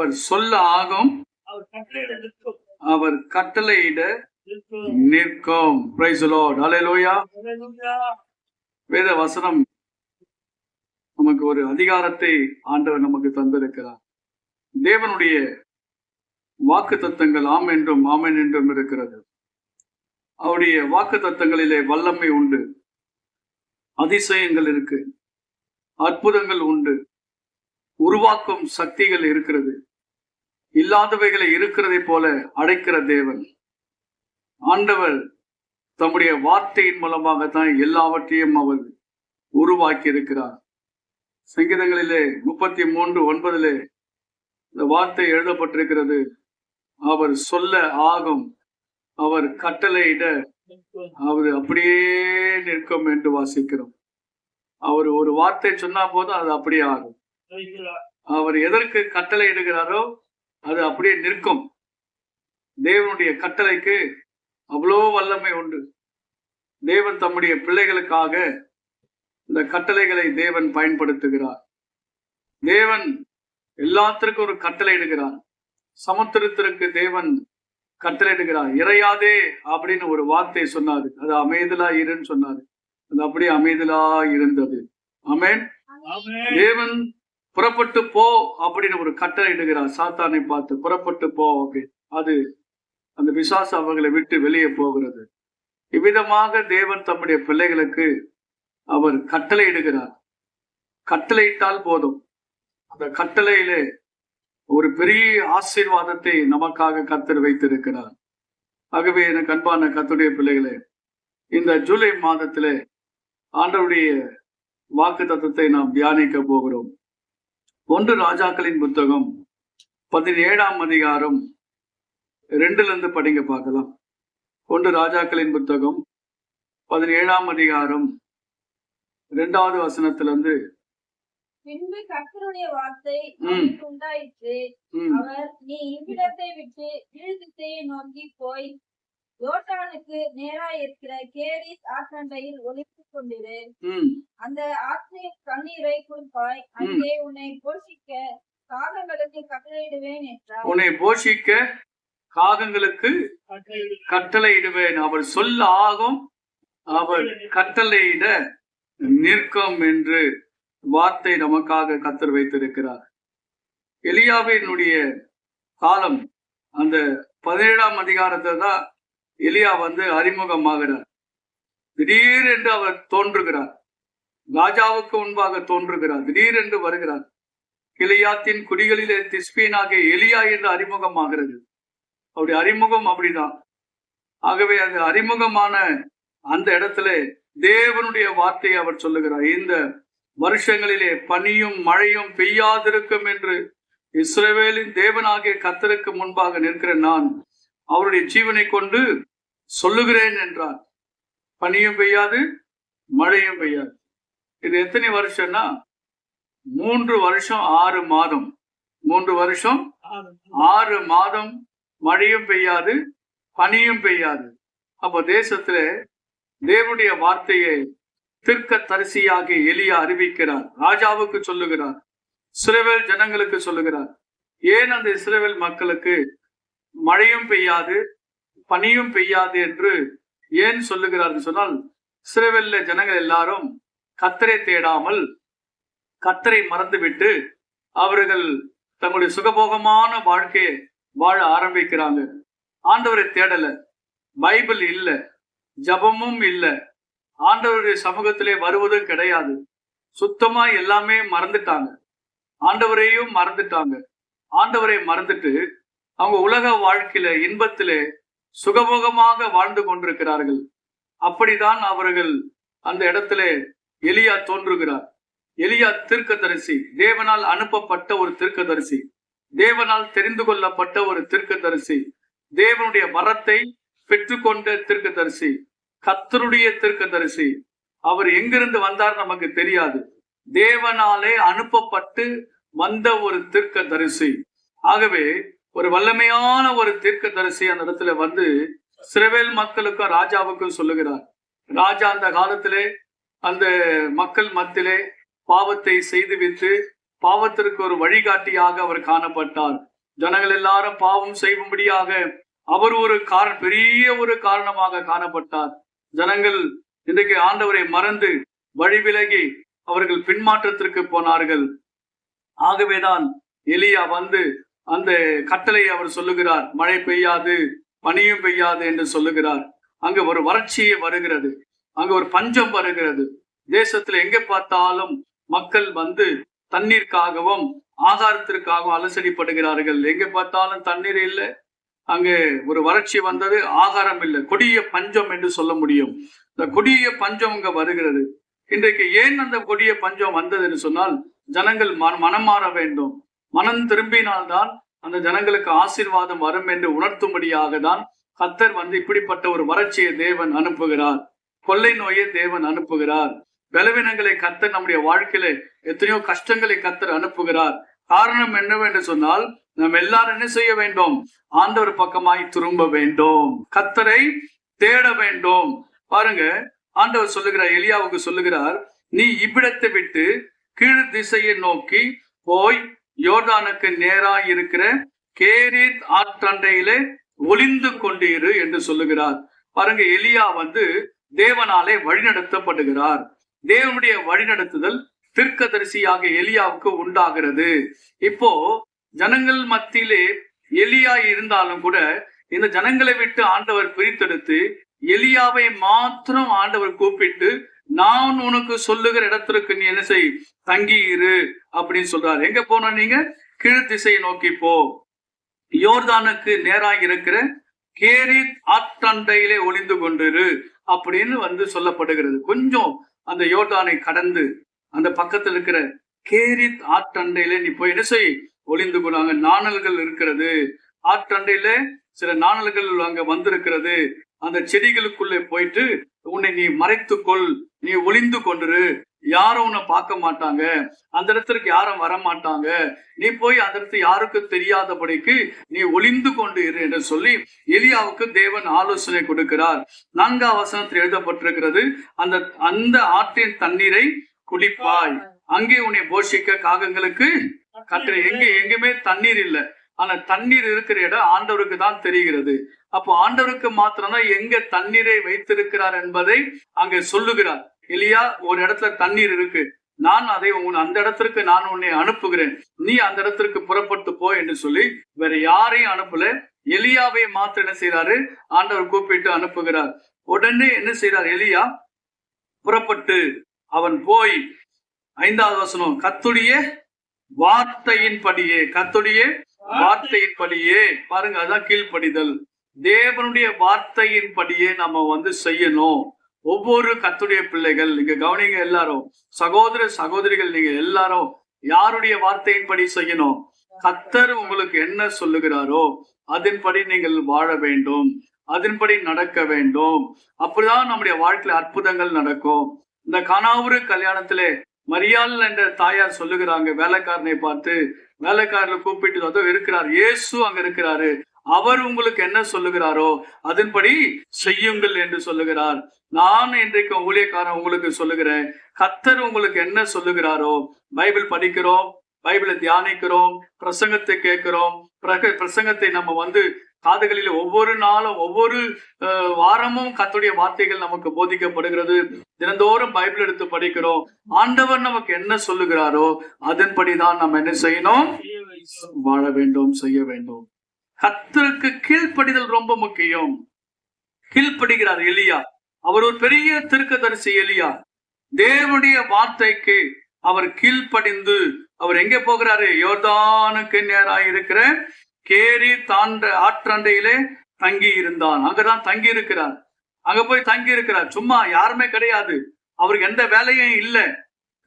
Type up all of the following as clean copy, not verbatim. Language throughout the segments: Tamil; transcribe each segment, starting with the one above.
அவர் சொல்ல ஆகும், அவர் கட்டளையிட நிற்கும். Praise the lord. ஹல்லேலூயா. வேத வசனம் நமக்கு ஒரு அதிகாரத்தை ஆண்டவர் நமக்கு தந்திருக்கிறார். தேவனுடைய வாக்கு தத்தங்கள் ஆம் என்றும் ஆமென் என்றும் இருக்கிறது. அவருடைய வாக்கு தத்தங்களிலே வல்லமை உண்டு, அதிசயங்கள் இருக்கு, அற்புதங்கள் உண்டு, உருவாக்கும் சக்திகள் இருக்கிறது. இல்லாதவைகளை இருக்கிறதை போல அடைக்கிற தேவன் ஆண்டவர் தம்முடைய வார்த்தையின் மூலமாகத்தான் எல்லாவற்றையும் அவர் உருவாக்கி இருக்கிறார். சங்கீதங்களிலே 33:9 இந்த வார்த்தை எழுதப்பட்டிருக்கிறது. அவர் சொல்ல ஆகும், அவர் கட்டளையிட அவர் அப்படியே நிற்கும் என்று வாசிக்கிறோம். அவர் ஒரு வார்த்தை சொன்னா போதும் அது அப்படியே ஆகும். அவர் எதற்கு கட்டளை இடுகிறாரோ அது அப்படியே நிற்கும். தேவனுடைய கட்டளைக்கு அவ்வளோ வல்லமை உண்டு. தேவன் தம்முடைய பிள்ளைகளுக்காக இந்த கட்டளைகளை தேவன் பயன்படுத்துகிறார். தேவன் எல்லாத்திற்கும் ஒரு கட்டளை இடுகிறார். சமுத்திரத்திற்கு தேவன் கட்டளையிடுகிறார். இறையாதே அப்படின்னு ஒரு வார்த்தை சொன்னாரு, அது அமைதலா இருன்னு சொன்னாரு. அது அப்படியே அமைதலா இருந்தது. ஆமென். தேவன் புறப்பட்டு போ அப்படின்னு ஒரு கட்டளை இடுகிறார். சாத்தானை பார்த்து புறப்பட்டு போ அப்படின்னு. அது அந்த பிசாசு அவர்களை விட்டு வெளியே போகிறது. இவ்விதமாக தேவன் தம்முடைய பிள்ளைகளுக்கு அவர் கட்டளை இடுகிறார். கட்டளையிட்டால் போதும். அந்த கட்டளையிலே ஒரு பெரிய ஆசீர்வாதத்தை நமக்காக கர்த்தர் வைத்திருக்கிறார். ஆகவே எனக்கு அன்பான கர்த்தருடைய பிள்ளைகளே, இந்த ஜூலை மாதத்திலே ஆண்டவருடைய வாக்கு தத்தத்தை நாம் தியானிக்க போகிறோம். 1 ராஜாக்களின் புத்தகம் 17ஆம் அதிகாரம் 2 படிங்க பார்க்கலாம். 1 ராஜாக்களின் புத்தகம் 17ஆம் அதிகாரம் 2வது வசனத்திலிருந்து. பின்பு கர்த்தருடைய வார்த்தை அவனுக்கு உண்டாயிற்று. அவர், நீ இவ்விடத்தை விட்டு கீழ் திசையை நோக்கி போய் யோர்தானுக்கு நேராய் இருக்கிற கேரிஸ் ஆற்றண்டையில் ஒளித்துக் கொண்டிரு. அந்த ஆற்றின் தண்ணீரை குடிப்பாய். அங்கே உன்னை போஷிக்க காகங்களுக்கு கட்டளையிடுவேன் என்றார். உன்னை போஷிக்க காகங்களுக்கு கட்டளையிடுவேன். அவர் சொல்ல ஆகும், அவர் கட்டளையிட நிற்கும் என்று வார்த்தை நமக்காக கர்த்தர் வைத்திருக்கிறார். எலியாவினுடைய காலம் அந்த 17ஆம் அதிகாரத்தை தான் எலியா அறிமுகமாகிறார். திடீரென்று அவர் தோன்றுகிறார். ராஜாவுக்கு முன்பாக தோன்றுகிறார். திடீரென்று வருகிறார். கிலியாத்தின் குடிகளிலே திஸ்பீனாகிய எலியா என்று அறிமுகமாகிறது. அவருடைய அறிமுகம் அப்படிதான். ஆகவே அது அறிமுகமான அந்த இடத்துல தேவனுடைய வார்த்தையை அவர் சொல்லுகிறார். இந்த வருஷங்களிலே பனியும் மழையும் பெய்யாதிருக்கும் என்று இஸ்ரவேலின் தேவனாகிய கர்த்தருக்கு முன்பாக நிற்கிற நான் அவருடைய ஜீவனை கொண்டு சொல்லுகிறேன் என்றார். பனியும் பெய்யாது, மழையும் பெய்யாது. இது எத்தனை வருஷம்னா 3 வருஷம் 6 மாதம். 3 வருஷம் 6 மாதம் மழையும் பெய்யாது, பனியும் பெய்யாது. அப்போ தேசத்துல தேவனுடைய வார்த்தையை தீர்க்க தரிசியாகி எலியா அறிவிக்கிறார். ராஜாவுக்கு சொல்லுகிறார், இஸ்ரவேல் ஜனங்களுக்கு சொல்லுகிறார். ஏன் அந்த இஸ்ரவேல் மக்களுக்கு மழையும் பெய்யாது பனியும் பெய்யாது என்று ஏன் சொல்லுகிறார் சொன்னால், இஸ்ரவேல்ல ஜனங்கள் எல்லாரும் கர்த்தரை தேடாமல் கர்த்தரை மறந்துவிட்டு அவர்கள் தங்களுடைய சுகபோகமான வாழ்க்கையை வாழ ஆரம்பிக்கிறாங்க. ஆண்டவரை தேடல, பைபிள் இல்ல, ஜபமும் இல்ல, ஆண்டவருடைய சமூகத்திலே வருவதும் கிடையாது. சுத்தமா எல்லாமே மறந்துட்டாங்க. ஆண்டவரையும் மறந்துட்டாங்க. ஆண்டவரை மறந்துட்டு அவங்க உலக வாழ்க்கையில இன்பத்திலே சுகபோகமாக வாழ்ந்து கொண்டிருக்கிறார்கள். அப்படிதான் அவர்கள் அந்த இடத்துல எலியா தோன்றுகிறார். எலியா தீர்க்கதரிசி, தேவனால் அனுப்பப்பட்ட ஒரு தீர்க்கதரிசி, தேவனால் தெரிந்து கொள்ளப்பட்ட ஒரு தீர்க்கதரிசி, தேவனுடைய வரத்தை பெற்றுக்கொண்ட தீர்க்கதரிசி, கர்த்தருடைய தீர்க்கதரிசி. அவர் எங்கிருந்து வந்தார் நமக்கு தெரியாது. தேவனாலே அனுப்பப்பட்டு வந்த ஒரு தீர்க்கதரிசி. ஆகவே ஒரு வல்லமையான ஒரு தீர்க்கதரிசி அந்த இடத்துல இஸ்ரவேல் மக்களுக்கும் ராஜாவுக்கும் சொல்லுகிறார். ராஜா அந்த காலத்திலே அந்த மக்கள் மத்தியிலே பாவத்தை செய்துவிட்டு பாவத்திற்கு ஒரு வழிகாட்டியாக அவர் காணப்பட்டார். ஜனங்கள் எல்லாரும் பாவம் செய்யும்படியாக அவர் ஒரு பெரிய ஒரு காரணமாக காணப்பட்டார். ஜனங்கள் இன்றைக்கு ஆண்டவரை மறந்து வழி விலகி அவர்கள் பின்மாற்றத்திற்கு போனார்கள். ஆகவேதான் எலியா வந்து அந்த கட்டளை அவர் சொல்லுகிறார், மழை பெய்யாது பனியும் பெய்யாது என்று சொல்லுகிறார். அங்க ஒரு வறட்சியே வருகிறது, அங்க ஒரு பஞ்சம் வருகிறது. தேசத்துல எங்க பார்த்தாலும் மக்கள் வந்து தண்ணீருக்காகவும் ஆகாரத்திற்காகவும் அலசடிப்படுகிறார்கள். எங்க பார்த்தாலும் தண்ணீர் இல்லை, அங்கே ஒரு வறட்சி வந்தது, ஆகாரம் இல்லை, கொடிய பஞ்சம் என்று சொல்ல முடியும். இந்த கொடிய பஞ்சம் அங்க வருகிறது. இன்றைக்கு ஏன் அந்த கொடிய பஞ்சம் வந்தது என்று சொன்னால், ஜனங்கள் மனம் மாற வேண்டும். மனம் திரும்பினால்தான் அந்த ஜனங்களுக்கு ஆசீர்வாதம் வரும் என்று உணர்த்தும்படியாக தான் கர்த்தர் வந்து இப்படிப்பட்ட ஒரு வறட்சியை தேவன் அனுப்புகிறார். கொள்ளை நோயை தேவன் அனுப்புகிறார். பலவீனங்களை கர்த்தர் நம்முடைய வாழ்க்கையில எத்தனையோ கஷ்டங்களை கர்த்தர் அனுப்புகிறார். காரணம் என்னவென்று சொன்னால், நாம் எல்லாரும் என்ன செய்ய வேண்டும்? ஆண்டவர் பக்கமாய் திரும்ப வேண்டும், கர்த்தரை தேட வேண்டும். பாருங்க, ஆண்டவர் சொல்லுகிறார், எலியாவுக்கு சொல்லுகிறார், நீ இவ்விடத்தை விட்டு கீழ் திசையை நோக்கி போய் யோர்தானுக்கு நேராய் இருக்கிற கேரீத் ஆற்றண்டையிலே ஒளிந்து கொண்டிரு என்று சொல்லுகிறார். பாருங்க, எலியா வந்து தேவனாலே வழிநடத்தப்படுகிறார். தேவனுடைய வழிநடத்துதல் தீர்க்கதரிசியாக எலியாவுக்கு உண்டாகிறது. இப்போ ஜனங்கள் மத்தியிலே எலியா இருந்தாலும் கூட இந்த ஜனங்களை விட்டு ஆண்டவர் பிரித்தெடுத்து எலியாவை மாத்திரம் ஆண்டவர் கூப்பிட்டு, நான் உனக்கு சொல்லுகிற இடத்திற்கு நீ என்ன செய், தங்கி இரு அப்படின்னு சொல்றாரு. எங்க போன நீங்க? கீழ் திசையை நோக்கி போ, யோர்தானுக்கு நேராக இருக்கிற கேரீத் ஆற்றண்டையிலே ஒளிந்து கொண்டிரு அப்படின்னு வந்து சொல்லப்படுகிறது. கொஞ்சம் அந்த யோர்தானை கடந்து அந்த பக்கத்தில் இருக்கிற கேரீத் ஆற்றண்டையிலே நீ போய் என்ன செய், ஒளிந்து கொண்டு. அங்க நாணல்கள் இருக்கிறது, ஆற்றண்டையில சில நாணல்கள் அங்க வந்திருக்கிறது. அந்த செடிகளுக்குள்ளே போயிட்டு உன்னை நீ மறைத்துக்கொள், நீ ஒளிந்து கொண்டிரு, யாரும் உன்னை பார்க்க மாட்டாங்க, அந்த இடத்திற்கு யாரும் வர மாட்டாங்க, நீ போய் அந்த இடத்துல யாருக்கும் தெரியாதபடிக்கு நீ ஒளிந்து கொண்டு இரு என்று சொல்லி எலியாவுக்கு தேவன் ஆலோசனை கொடுக்கிறார். 4ஆம் வசனத்தில் எழுதப்பட்டிருக்கிறது, அந்த ஆற்றின் தண்ணீரை குடிப்பாய், அங்கே உன்னை போஷிக்க காகங்களுக்கு கட்டளை. எங்குமே தண்ணீர் இல்லை, ஆனா தண்ணீர் இருக்கிற இடம் ஆண்டவருக்கு தான் தெரிகிறது. அப்போ ஆண்டவருக்கு மாத்திரம்தான் எங்க தண்ணீரை வைத்திருக்கிறார் என்பதை அங்கே சொல்லுகிறார். எலியா, ஒரு இடத்துல தண்ணீர் இருக்கு, நான் அதை அந்த இடத்திற்கு நான் உன்னை அனுப்புகிறேன், நீ அந்த இடத்திற்கு புறப்பட்டு போ என்று சொல்லி வேற யாரையும் அனுப்பல, எலியாவை மாத்திரம் என்ன செய்யறாரு, ஆண்டவர் கூப்பிட்டு அனுப்புகிறார். உடனே என்ன செய்யறார் எலியா? புறப்பட்டு அவன் போய் 5ஆவது வசனம், கர்த்தருடைய வார்த்தையின்படியே, கர்த்தருடைய வார்த்தையின்படியே, பாருங்க, அதான் கீழ்ப்படிதல். தேவனுடைய வார்த்தையின்படியே நம்ம வந்து செய்யணும். ஒவ்வொரு கர்த்தருடைய பிள்ளைகள், நீங்க கவனிங்க, எல்லாரும் சகோதர சகோதரிகள், நீங்க எல்லாரும் யாருடைய வார்த்தையின்படி செய்யணும்? கர்த்தர் உங்களுக்கு என்ன சொல்லுகிறாரோ அதன்படி நீங்கள் வாழ வேண்டும், அதன்படி நடக்க வேண்டும். அப்படிதான் நம்முடைய வாழ்க்கையில அற்புதங்கள் நடக்கும். இந்த கானாவூரு கல்யாணத்திலே மரியாள் என்ற தாயார் சொல்லுகிறாங்க, வேலைக்காரனை பார்த்து, வேலைக்காரனை கூப்பிட்டு அதோ இருக்கிறார் இயேசு, அங்க இருக்கிறாரு, அவர் உங்களுக்கு என்ன சொல்லுகிறாரோ அதன்படி செய்யுங்கள் என்று சொல்லுகிறார். நான் இன்றைக்கு ஊழியக்காரன் உங்களுக்கு சொல்லுகிறேன், கர்த்தர் உங்களுக்கு என்ன சொல்லுகிறாரோ, பைபிள் படிக்கிறோம், பைபிளை தியானிக்கிறோம், பிரசங்கத்தை கேட்கிறோம், பிரசங்கத்தை நம்ம வந்து காதுகளில் ஒவ்வொரு நாளும் ஒவ்வொரு வாரமும் கர்த்தருடைய வார்த்தைகள் நமக்கு போதிக்கப்படுகிறது. தினந்தோறும் பைபிள் எடுத்து படிக்கிறோம். ஆண்டவர் நமக்கு என்ன சொல்லுகிறாரோ அதன்படிதான் நம்ம என்ன செய்யணும், வாழ வேண்டும், செய்ய வேண்டும். கர்த்தருக்கு கீழ்ப்படிதல் ரொம்ப முக்கியம். கீழ்ப்படுகிறார் எலியா, அவர் ஒரு பெரிய தீர்க்கதரிசி. எலியா தேவனுடைய வார்த்தைக்கு அவர் கீழ்ப்படிந்து அவர் எங்கே போகிறாரு? யோர்தானுக்கு நேராக இருக்கிற கேரீத் ஆற்றண்டையிலே தங்கி இருந்தான். அங்கதான் தங்கி இருக்கிறார். அங்க போய் தங்கி இருக்கிறார். சும்மா யாருமே கிடையாது, அவருக்கு எந்த வேலையும் இல்லை,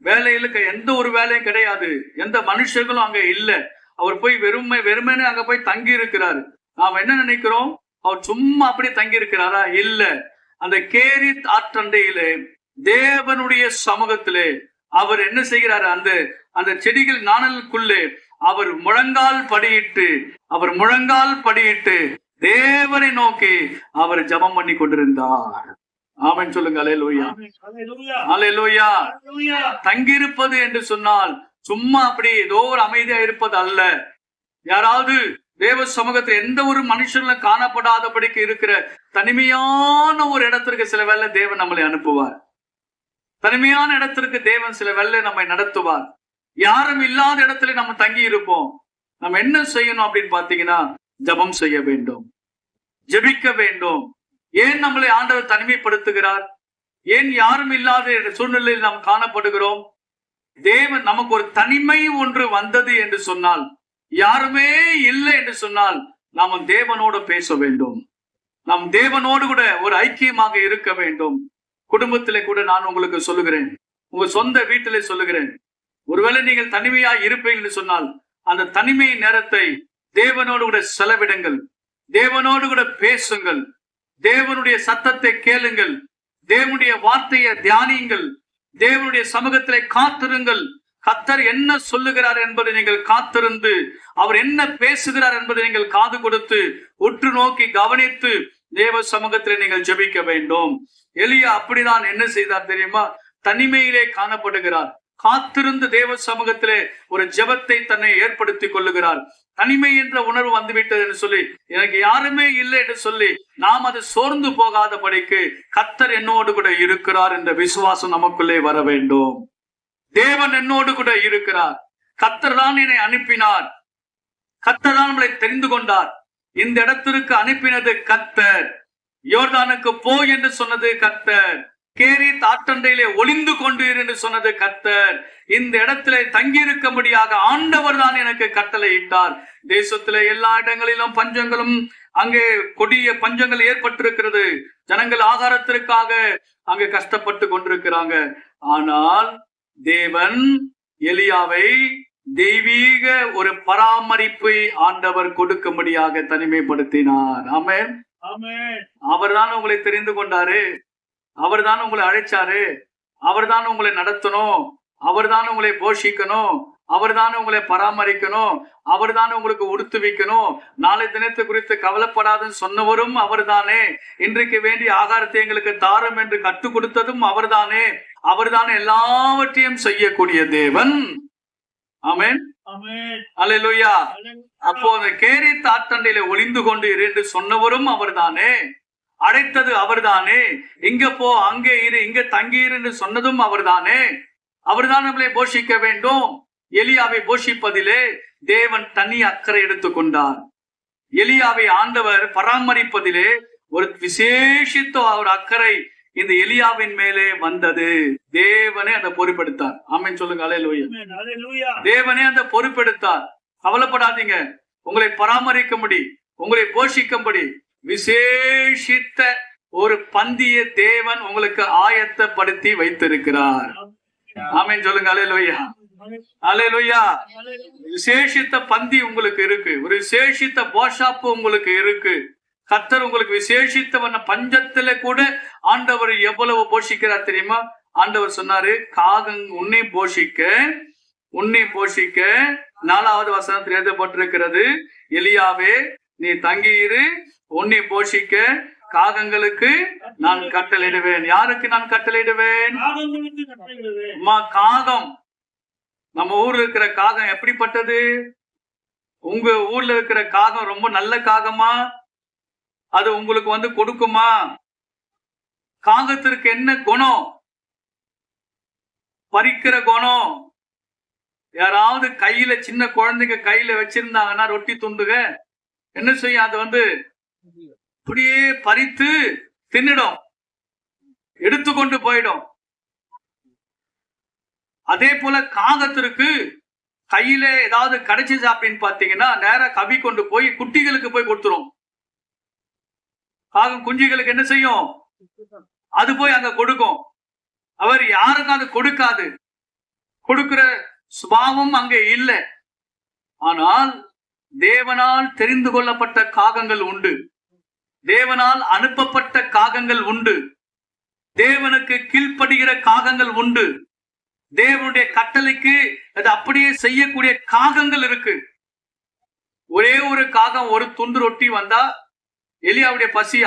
வேலையில எந்த ஒரு வேலையும் கிடையாது, எந்த மனுஷர்களும் அங்க இல்லை. அவர் போய் வெறுமனே அங்க போய் தங்கி இருக்கிறாரு. நாம் என்ன நினைக்கிறோம், அவர் சும்மா அப்படி தங்கி இருக்கிறாரா? இல்ல, அந்த கேரீத் ஆற்றண்டையிலே தேவனுடைய சமூகத்திலே அவர் என்ன செய்கிறார்? அந்த செடிகள் நாணலுக்குள்ளே அவர் முழங்கால் படியிட்டு தேவனை நோக்கி அவர் ஜெபம் பண்ணி கொண்டிருந்தார். ஆமென் சொல்லுங்க. அல்லேலூயா, அல்லேலூயா. தங்கியிருப்பது என்று சொன்னால் சும்மா அப்படி ஏதோ ஒரு அமைதியா இருப்பது அல்ல. யாராவது தேவ சமூகத்தில் எந்த ஒரு மனுஷனும் காணப்படாதபடிக்கு இருக்கிற தனிமையான ஒரு இடத்திற்கு சில வேளை தேவன் நம்மளை அனுப்புவார். தனிமையான இடத்திற்கு தேவன் சில வேளை நம்மை நடத்துவார். யாரும் இல்லாத இடத்துல நம்ம தங்கி இருப்போம். நம்ம என்ன செய்யணும் அப்படின்னு பாத்தீங்கன்னா, ஜெபம் செய்ய வேண்டும், ஜெபிக்க வேண்டும். ஏன் நம்மளை ஆண்டவர் தனிமைப்படுத்துகிறார்? ஏன் யாரும் இல்லாத சூழ்நிலையில் நாம் காணப்படுகிறோம்? தேவன் நமக்கு ஒரு தனிமை ஒன்று வந்தது என்று சொன்னால், யாருமே இல்லை என்று சொன்னால், நாம் தேவனோடு பேச வேண்டும். நாம் தேவனோடு கூட ஒரு ஐக்கியமாக இருக்க வேண்டும். குடும்பத்திலே கூட நான் உங்களுக்கு சொல்லுகிறேன், உங்க சொந்த வீட்டிலே சொல்லுகிறேன், ஒருவேளை நீங்கள் தனிமையா இருப்பீர்கள் என்று சொன்னால், அந்த தனிமை நேரத்தை தேவனோடு கூட செலவிடுங்கள். தேவனோடு கூட பேசுங்கள். தேவனுடைய சத்தத்தை கேளுங்கள். தேவனுடைய வார்த்தையை தியானியுங்கள். தேவனுடைய சமூகத்திலே காத்திருங்கள். கர்த்தர் என்ன சொல்லுகிறார் என்பதை நீங்கள் காத்திருந்து, அவர் என்ன பேசுகிறார் என்பதை நீங்கள் காது கொடுத்து உற்று நோக்கி கவனித்து தேவ சமூகத்திலே நீங்கள் ஜெபிக்க வேண்டும். எலியா அப்படிதான் என்ன செய்தார் தெரியுமா? தனிமையிலே காணப்படுகிறார். காத்திருந்து தேவ சமூகத்திலே ஒரு ஜெபத்தை தன்னை ஏற்படுத்திக் கொள்ளுகிறார். தனிமை என்ற உணர்வு வந்துவிட்டது என்று சொல்லி, எனக்கு யாருமே இல்லை என்று சொல்லி நாம் அது சோர்ந்து போகாதபடிக்கு கர்த்தர் என்னோடு கூட இருக்கிறார் என்ற விசுவாசம் நமக்குள்ளே வர வேண்டும். தேவன் என்னோடு கூட இருக்கிறார். கர்த்தர் தான் என்னை அனுப்பினார். கர்த்தர் தான் நம்மளை தெரிந்து கொண்டார். இந்த இடத்திற்கு அனுப்பினது கர்த்தர். யோர்தானுக்கு போ என்று சொன்னது கர்த்தர். கேரீத் ஆற்றண்டையிலே ஒளிந்து கொண்டு என்று சொன்னது கர்த்தர். இந்த இடத்திலே தங்கியிருக்கும்படியாக ஆண்டவர் தான் எனக்கு கட்டளை இட்டார். தேசத்திலே எல்லா இடங்களிலும் பஞ்சங்களும், அங்கே கொடிய பஞ்சங்கள் ஏற்பட்டிருக்கிறது. ஜனங்கள் ஆகாரத்திற்காக அங்கே கஷ்டப்பட்டு கொண்டிருக்கிறாங்க. ஆனால் தேவன் எலியாவை தெய்வீக ஒரு பராமரிப்பை ஆண்டவர் கொடுக்கும்படியாக தனிமைப்படுத்தினார். ஆமென். அவர்தான் உங்களை தெரிந்து கொண்டாரு. அவர்தான் உங்களை அழைச்சாரு. அவர்தான் உங்களை நடத்தணும். அவர்தான் உங்களை போஷிக்கணும். அவர்தான் உங்களை பராமரிக்கணும். அவர்தான் உங்களுக்கு உடுத்து வைக்கணும். நாளை தினத்தை குறித்து கவலைப்படாதுன்னு சொன்னவரும் அவர்தானே. இன்றைக்கு வேண்டிய ஆகாரத்தை எங்களுக்கு தாரும் என்று கற்றுக் கொடுத்ததும் அவர்தானே. அவர்தான் எல்லாவற்றையும் செய்யக்கூடிய தேவன். ஆமென். அல்லேலூயா. அப்போ அந்த கேரீத் ஆற்றண்டையில ஒளிந்து கொண்டு என்று சொன்னவரும் அவர்தானே. அழைத்தது அவர்தானே. இங்க போ, அங்கே இரு, இங்க தங்கி இரு என்று சொன்னதும் அவர்தானே. அவர்தான் நம்மளை போஷிக்க வேண்டும். எலியாவை போஷிப்பதிலே தேவன் தனி அக்கறை எடுத்துக்கொண்டார். எலியாவை ஆண்டவர் பராமரிப்பதிலே ஒரு விசேஷித்த ஒரு அக்கறை இந்த எலியாவின் மேலே வந்தது. தேவனே அந்த பொறுப்பெடுத்தார். ஆமென் சொல்லுங்க. அல்லேலூயா. தேவனே அந்த பொறுப்பெடுத்தார். கவலைப்படாதீங்க, உங்களை பராமரிக்கும்படி, உங்களை போஷிக்கும்படி விசேஷித்த ஒரு பந்திய தேவன் உங்களுக்கு ஆயத்தப்படுத்தி வைத்திருக்கிறார். ஆமென் சொல்லுங்க. அல்லேலூயா. அல்லேலூயா. விசேஷித்த பந்தி உங்களுக்கு இருக்கு. ஒரு விசேஷித்த போஷாப்பு உங்களுக்கு இருக்கு. கர்த்தர் உங்களுக்கு விசேஷித்தவன பஞ்சத்துல கூட ஆண்டவர் எவ்வளவு போஷிக்கிறார் தெரியுமா? ஆண்டவர் சொன்னாரு, உன்னை போஷிக்க 4வது வசனத்தில் எழுதப்பட்டிருக்கிறது, எலியாவே நீ தங்கியிரு, உன்னை போஷிக்க காகங்களுக்கு நான் கட்டளையிடுவேன். யாருக்கு நான் கட்டளையிடுவேன்? காகம். நம்ம ஊர்ல இருக்கிற காகம் எப்படிப்பட்டது? உங்க ஊர்ல இருக்கிற காகம் ரொம்ப நல்ல காகமா? அது உங்களுக்கு கொடுக்குமா? காகத்திற்கு என்ன குணம்? பறிக்கிற குணம். யாராவது கையில, சின்ன குழந்தைங்க கையில வச்சிருந்தாங்கன்னா ரொட்டி துண்டுக என்ன செய்யும்? அது அப்படியே பறித்து தின்னிடும், எடுத்துக்கொண்டு போயிடும். அதே போல காகத்திற்கு கையில ஏதாவது கிடைச்சிச்சு அப்படின்னு பாத்தீங்கன்னா நேரா கவி கொண்டு போய் குட்டிகளுக்கு போய் கொடுத்துரும். காகம் குஞ்சுகளுக்கு என்ன செய்யும்? அது போய் அங்க கொடுக்கும். அவர் யாருக்கும் அது கொடுக்காது. கொடுக்கிற சுபாவம் அங்கே இல்லை. ஆனால் தேவனால் தெரிந்து கொள்ளப்பட்ட காகங்கள் உண்டு. தேவனால் அனுப்பப்பட்ட காகங்கள் உண்டு. தேவனுக்கு கீழ்ப்படுகிற காகங்கள் உண்டு. தேவனுடைய கட்டளைக்கு அது அப்படியே செய்யக்கூடிய காகங்கள் இருக்கு. ஒரே ஒரு காகம் ஒரு துண்டு ரொட்டி வந்தா எலியாவுடைய பசி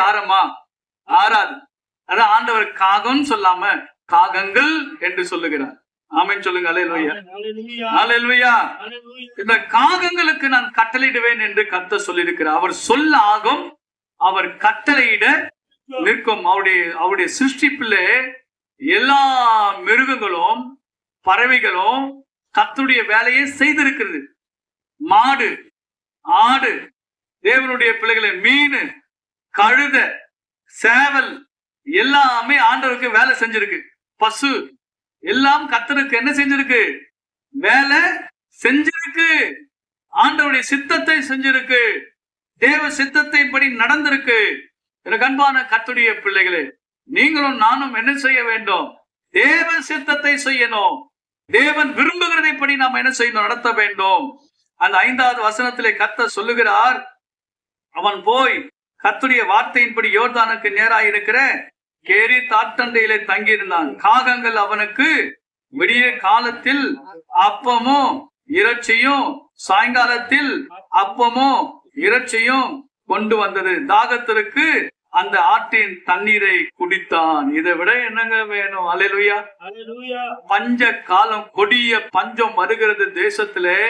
ஆறாது. அதான் ஆண்டவர் காகம் சொல்லாம காகங்கள் என்று சொல்லுகிறார். ஆமென் சொல்லுங்க. அல்லேலூயா, அல்லேலூயா. இந்த காகங்களுக்கு நான் கட்டளையிடுவேன் என்று கர்த்தர் சொல்லியிருக்கிறார். அவர் சொல்ல ஆகும், அவர் கட்டளையிட நிற்கும். அவருடைய சிருஷ்டிப்பிலே எல்லா மிருகங்களும் பறவைகளும் கர்த்தருடைய வேலையை செய்திருக்கிறது. மாடு, ஆடு, தேவனுடைய பிள்ளைகளை, மீன், கழுத, சேவல் எல்லாமே ஆண்டவருக்கு வேலை செஞ்சிருக்கு. பசு எல்லாம் கர்த்தருக்கு என்ன செஞ்சிருக்கு? வேலை செஞ்சிருக்கு. ஆண்டவருடைய சித்தத்தை செஞ்சிருக்கு. தேவ சித்தத்தை படி நடந்திருக்கு. எனக்கு அன்பான கர்த்தருடைய பிள்ளைகளே, நீங்களும் நானும் என்ன செய்ய வேண்டும்? தேவ சித்தத்தை செய்யணும். தேவன் விரும்புகிறதை படி நாம் என்ன செய்யணும்? நடத்த வேண்டும். அந்த 5வது வசனத்திலே கர்த்தர் சொல்லுகிறார், அவன் போய் கர்த்தருடைய வார்த்தையின்படி யோர்தானுக்கு நேராக இருக்கிற கேரித் ஆற்றண்டையிலே தங்கியிருந்தான். காகங்கள் அவனுக்கு விடிய காலத்தில் அப்பமும் இறைச்சியும் சாயங்காலத்தில் அப்பமும் இறைச்சியும் கொண்டு வந்தது. தாகத்திற்கு அந்த ஆற்றின் தண்ணீரை குடித்தான். இதை விட என்னங்க வேணும்? அல்லேலூயா. பஞ்ச காலம், கொடிய பஞ்சம் வருகிறது தேசத்திலே.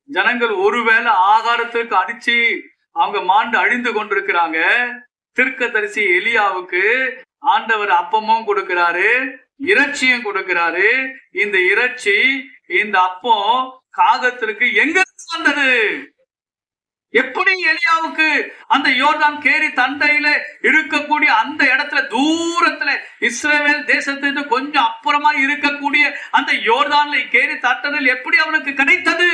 ஜனங்கள் ஒருவேளை ஆகாரத்திற்கு அடிச்சு அவங்க மாண்டு அழிந்து கொண்டிருக்கிறாங்க. தீர்க்கதரிசி எலியாவுக்கு ஆண்டவர் அப்பமும் கொடுக்கிறாரு, இறைச்சியும் கொடுக்கிறாரு. இந்த இறைச்சி, இந்த அப்பம் காகத்திற்கு எங்க வந்தது? எப்படி எலியாவுக்கு அந்த யோர்தான் கேரி தண்டையில இருக்கக்கூடிய அந்த இடத்துல, தூரத்துல, இஸ்ரவேல் தேசத்துக்கு கொஞ்சம் அப்புறமா இருக்கக்கூடிய அந்த யோர்தான்ல கேரி தட்டனில் எப்படி அவனுக்கு கிடைத்தது?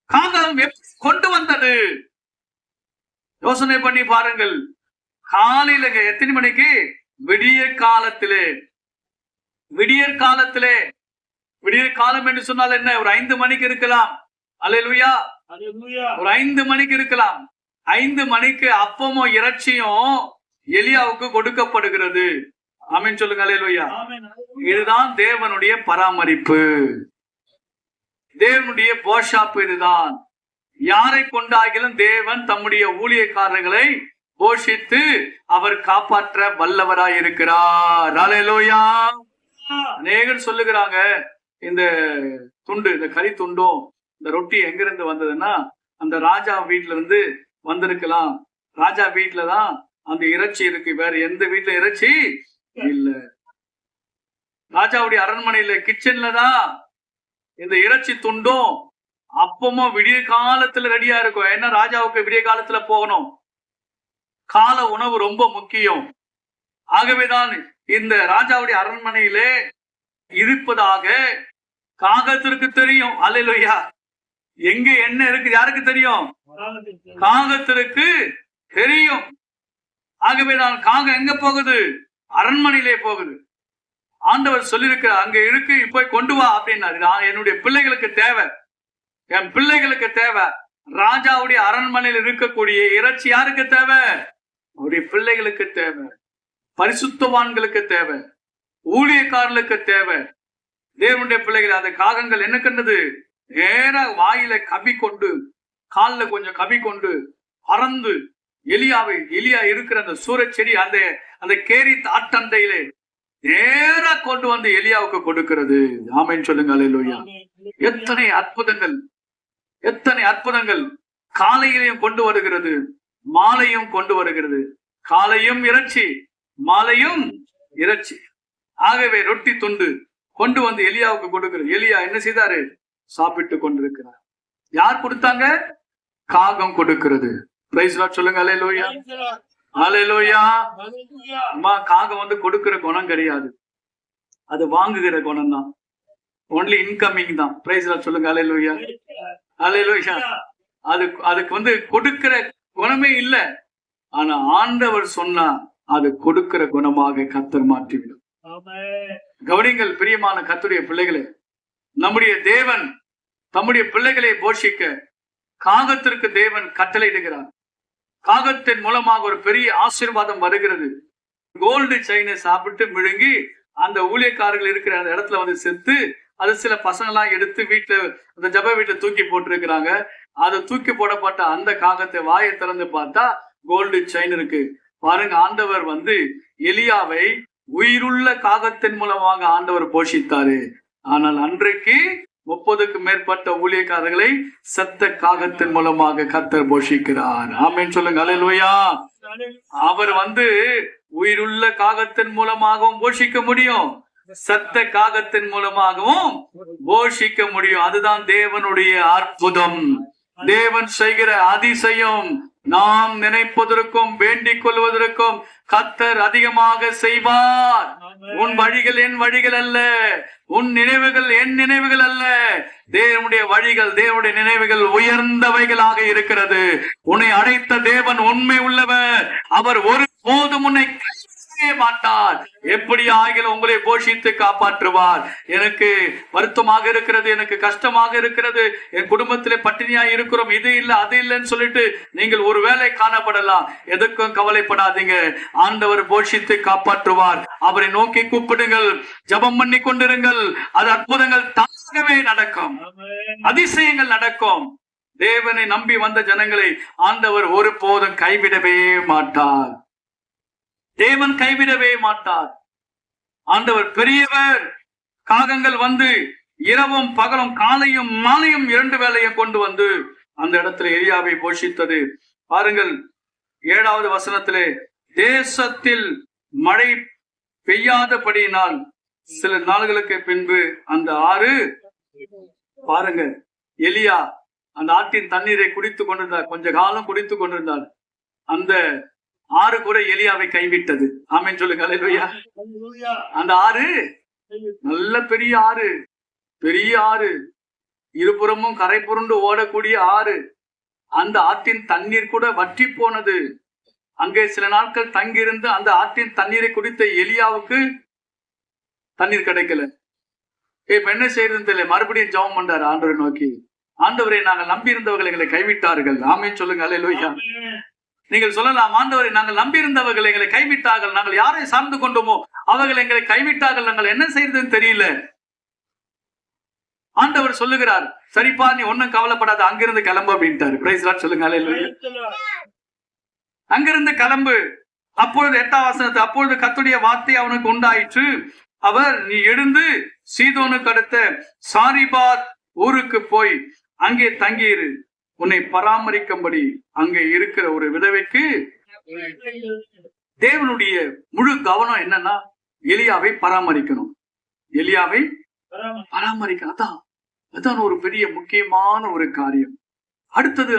காகம் எப்படி கொண்டு வந்தது? யோசனை பண்ணி பாருங்கள். காலையில எத்தனை மணிக்கு? விடியற் காலத்திலே. விடியற் காலத்திலே. விடியற் காலம் என்று சொன்னால் என்ன? ஒரு 5 மணிக்கு இருக்கலாம். அல்லேலூயா. ஒரு 5 மணிக்கு இருக்கலாம். 5 மணிக்கு அப்பமும் இறைச்சியும் எலியாவுக்கு கொடுக்கப்படுகிறது. ஆமென் சொல்லுங்க. அல்லேலூயா. இதுதான் தேவனுடைய பராமரிப்பு, தேவனுடைய போஷாப்பு. இதுதான். யாரை கொண்டாகிலும் தேவன் தம்முடைய ஊழியக்காரர்களை போஷித்து அவர் காப்பாற்ற வல்லவராய் இருக்கிறார். அல்லேலூயா. அநேகர் சொல்லுகிறாங்க, இந்த துண்டு, இந்த கறி துண்டும் இந்த ரொட்டி எங்கிருந்து வந்ததுன்னா அந்த ராஜா வீட்டுல இருந்து வந்திருக்கலாம். ராஜா வீட்டுலதான் அந்த இறைச்சி இருக்கு, வேற எந்த வீட்டுல இறைச்சி இல்ல. ராஜாவுடைய அரண்மனையில கிச்சன்ல தான் இந்த இறைச்சி துண்டும் அப்பமும் விடிய காலத்துல ரெடியா இருக்கும். ஏன்னா ராஜாவுக்கு விடிய காலத்துல போகணும். கால உணவு ரொம்ப முக்கியம். ஆகவேதான் இந்த ராஜாவுடைய அரண்மனையிலே இருப்பதாக காகத்திற்கு தெரியும். அல்லேலூயா. எங்க என்ன இருக்கு யாருக்கு தெரியும்? காகத்திற்கு தெரியும். ஆகவேதான் காகம் எங்க போகுது? அரண்மனையிலே போகுது. ஆண்டவர் சொல்லியிருக்கிற அங்க இருக்கு, போய் கொண்டு வா அப்படின்னாரு. என்னுடைய பிள்ளைகளுக்கு தேவை, என் பிள்ளைகளுக்கு தேவை. ராஜாவுடைய அரண்மனையில் இருக்கக்கூடிய இறைச்சி யாருக்கு தேவை? அவருடைய பிள்ளைகளுக்கு தேவை, பரிசுத்தவான்களுக்கு தேவை, ஊழியக்காரர்களுக்கு தேவை, தேவனுடைய பிள்ளைகள். அந்த காகங்கள் என்ன கண்டது? நேர வாயில கவி கொண்டு, காலில் கொஞ்சம் கவி கொண்டு பறந்து எலியா இருக்கிற அந்த சூரச்செடி, அந்த கேரி ஆட்டண்டையிலே நேரா கொண்டு வந்து எலியாவுக்கு கொடுக்கிறது. ஆமென் சொல்லுங்க. அல்லேலூயா. எத்தனை அற்புதங்கள், எத்தனை அற்புதங்கள். காலையிலையும் கொண்டு வருகிறது, மாலையும் கொண்டு வருகிறது. காலையும் இறைச்சி, மாலையும் இறைச்சி. ஆகவே ரொட்டி துண்டு கொண்டு வந்து எலியாவுக்கு கொடுக்கிறது. எலியா என்ன செய்தாரு? சாப்பிட்டு கொண்டிருக்கிறார். யார் கொடுத்தாங்க? காகம் கொடுக்கிறது. பிரைஸ் லார்ட் சொல்லுங்க. அல்லேலூயா. அல்லேலூயா. அம்மா, காகம் வந்து கொடுக்கிற குணம் கிடையாது, அது வாங்குகிற குணம் தான். ஒன்லி இன்கமிங் தான். பிரைஸ் லார்ட் சொல்லுங்க. அல்லேலூயா. அல்லேலூயா. அதுக்கு வந்து கொடுக்கிற குணமே இல்ல. ஆனா ஆண்டவர் சொன்னா அது கொடுக்கிற குணமாக கர்த்தர் மாற்றிவிடும். கவனிங்கள் பிரியமான கர்த்தருடைய பிள்ளைகளே, நம்முடைய தேவன் தம்முடைய பிள்ளைகளை போஷிக்க காகத்திற்கு தேவன் கட்டளையிடுகிறார். காகத்தின் மூலமாக ஒரு பெரிய ஆசீர்வாதம் வருகிறது. கோல்டு செயினை சாப்பிட்டு விழுங்கி அந்த ஊழியக்காரர்கள் இருக்கிற அந்த இடத்துல வந்து செத்து, அது சில பசங்கெல்லாம் எடுத்து வீட்டுல, அந்த ஜப வீட்டுல தூக்கி போட்டிருக்கிறாங்க. அது தூக்கி போடப்பட்ட அந்த காகத்தை வாயை திறந்து பார்த்தா கோல்டு செயின் இருக்கு. பாருங்க, ஆண்டவர் வந்து எலியாவை உயிருள்ள காகத்தின் மூலமாக ஆண்டவர் போஷித்தாரு. ஆனால் அன்றைக்கு 30க்கும் மேற்பட்ட ஊழியக்காரர்களை செத்த காகத்தின் மூலமாக கர்த்தர் போஷிக்கிறார். ஆமென் சொல்லுங்க. அல்லேலூயா. அவர் உயிருள்ள காகத்தின் மூலமாகவும் போஷிக்க முடியும், செத்த காகத்தின் மூலமாகவும் போஷிக்க முடியும். அதுதான் தேவனுடைய அற்புதம், தேவன் செய்கிற அதிசயம். நாம் நினைப்பதற்கும் வேண்டிக் கொள்வதற்கும் கர்த்தர் அதிகமாக செய்வார். உன் வழிகள் என் வழிகள் அல்ல, உன் நினைவுகள் என் நினைவுகள் அல்ல. தேவனுடைய வழிகள், தேவனுடைய நினைவுகள் உயர்ந்தவைகளாக இருக்கிறது. உன்னை அழைத்த தேவன் உண்மை உள்ளவர். அவர் ஒரு போதும் உன்னை மாட்டார். எப்படி ஆகிலும் உங்களை போஷித்து காப்பாற்றுவார். எனக்கு வருத்தமாக இருக்கிறது, எனக்கு கஷ்டமாக இருக்கிறது, என் குடும்பத்திலே பட்டினியா இருக்கிறோம், இது இல்ல அது இல்லைன்னு சொல்லிட்டு நீங்கள் ஒரு வேளை காணப்படலாம். எதுக்கும் கவலைப்படாதீங்க. ஆண்டவர் போஷித்து காப்பாற்றுவார். அவரை நோக்கி கூப்பிடுங்கள், ஜெபம் பண்ணி கொண்டிருங்கள். அது அற்புதங்கள் தானாகவே நடக்கும், அதிசயங்கள் நடக்கும். தேவனை நம்பி வந்த ஜனங்களை ஆண்டவர் ஒருபோதும் கைவிடவே மாட்டார். தேவன் கைவிடவே மாட்டார். ஆண்டவர் பெரியவர். காகங்கள் இரவும் பகலும் காலையும் மாலையும் 2 வேளையும் கொண்டு அந்த இடத்துல எலியாவை போஷித்தது. பாருங்கள் 7வது வசனத்திலே, தேசத்தில் மழை பெய்யாதபடியினால் சில நாள்களுக்கு பின்பு அந்த ஆறு, பாருங்க, எலியா அந்த ஆற்றின் தண்ணீரை குடித்துக் கொண்டிருந்தார். கொஞ்ச காலம் குடித்துக் கொண்டிருந்தார். அந்த ஆறு கூட எலியாவை கைவிட்டது. ஆமென் சொல்லுங்க. அல்லேலூயா. அந்த ஆறு நல்ல பெரிய ஆறு, பெரிய ஆறு, இருபுறமும் கரை புரண்டு ஓடக்கூடிய ஆறு. அந்த ஆற்றின் தண்ணீர் கூட வற்றி போனது. அங்கே சில நாட்கள் தங்கியிருந்து அந்த ஆற்றின் தண்ணீரை குடித்த எலியாவுக்கு தண்ணீர் கிடைக்கல. இப்ப என்ன செய்யறதுன்னு தெரியல. மறுபடியும் ஜெபம் பண்றாரு ஆண்டவரை நோக்கி. ஆண்டவரை நாங்கள் நம்பி இருந்தவர்கள் எங்களை கைவிட்டார்கள். ஆமென் சொல்லுங்க. அல்லேலூயா. நீங்கள் சொல்லலாம், ஆண்டவரை நாங்கள் நம்பியிருந்தவர்கள் எங்களை கைவிட்டார்கள், நாங்கள் யாரை சார்ந்து கொண்டோமோ அவர்கள் எங்களை கைவிட்டார்கள், நாங்கள் என்ன செய்யறதுன்னு தெரியல. ஆண்டவர் சொல்லுகிறார், சரிப்பா நீ ஒன்னும் கவலைப்படாத, அங்கிருந்து கிளம்பு அப்படின்ட்டாரு. பிரைஸ் லார்ட் சொல்லுங்க. அங்கிருந்து கிளம்பு. அப்பொழுது 8ஆம் வசனத்தை, அப்பொழுது கர்த்தருடைய வார்த்தை அவனுக்கு உண்டாயிற்று. அவர், நீ எழுந்து சீதோனுக்கு அடுத்த சாரிபாத் ஊருக்கு போய் அங்கே தங்கியிரு. உன்னை பராமரிக்கும்படி அங்கே இருக்கிற ஒரு விதவைக்கு. தேவனுடைய முழு கவனம் என்னன்னா, எலியாவை பராமரிக்கணும், எலியாவை பராமரிக்கணும். அதான் ஒரு பெரிய முக்கியமான ஒரு காரியம். அடுத்தது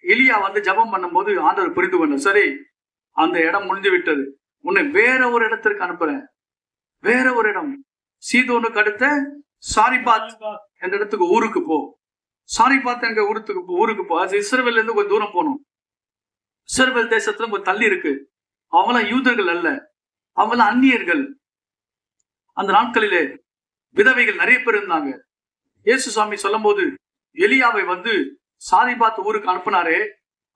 எலியா ஜெபம் பண்ணும்போது ஆண்டவர் புரிந்து கொண்டார். சரி, அந்த இடம் முடிஞ்சு விட்டது, உன்னை வேற ஒரு இடத்திற்கு அனுப்புறேன். வேற ஒரு இடம், சீதோனுக்கு அடுத்த சாரிபாத் என்ற இடத்துக்கு ஊருக்கு போ. சாரிபாத் எங்க ஊருக்கு போ. அது இஸ்ரவேல்ல இருந்து கொஞ்சம் தூரம் போகணும். இஸ்ரவேல் தேசத்துல கொஞ்சம் தள்ளி இருக்கு. அவங்களாம் யூதர்கள் அல்ல, அவங்களாம் அந்நியர்கள். அந்த நாட்களிலே விதவைகள் நிறைய பேர் இருந்தாங்க. இயேசு சுவாமி சொல்லும் போது எலியாவை சாரிபாத் ஊருக்கு அனுப்புனாரே,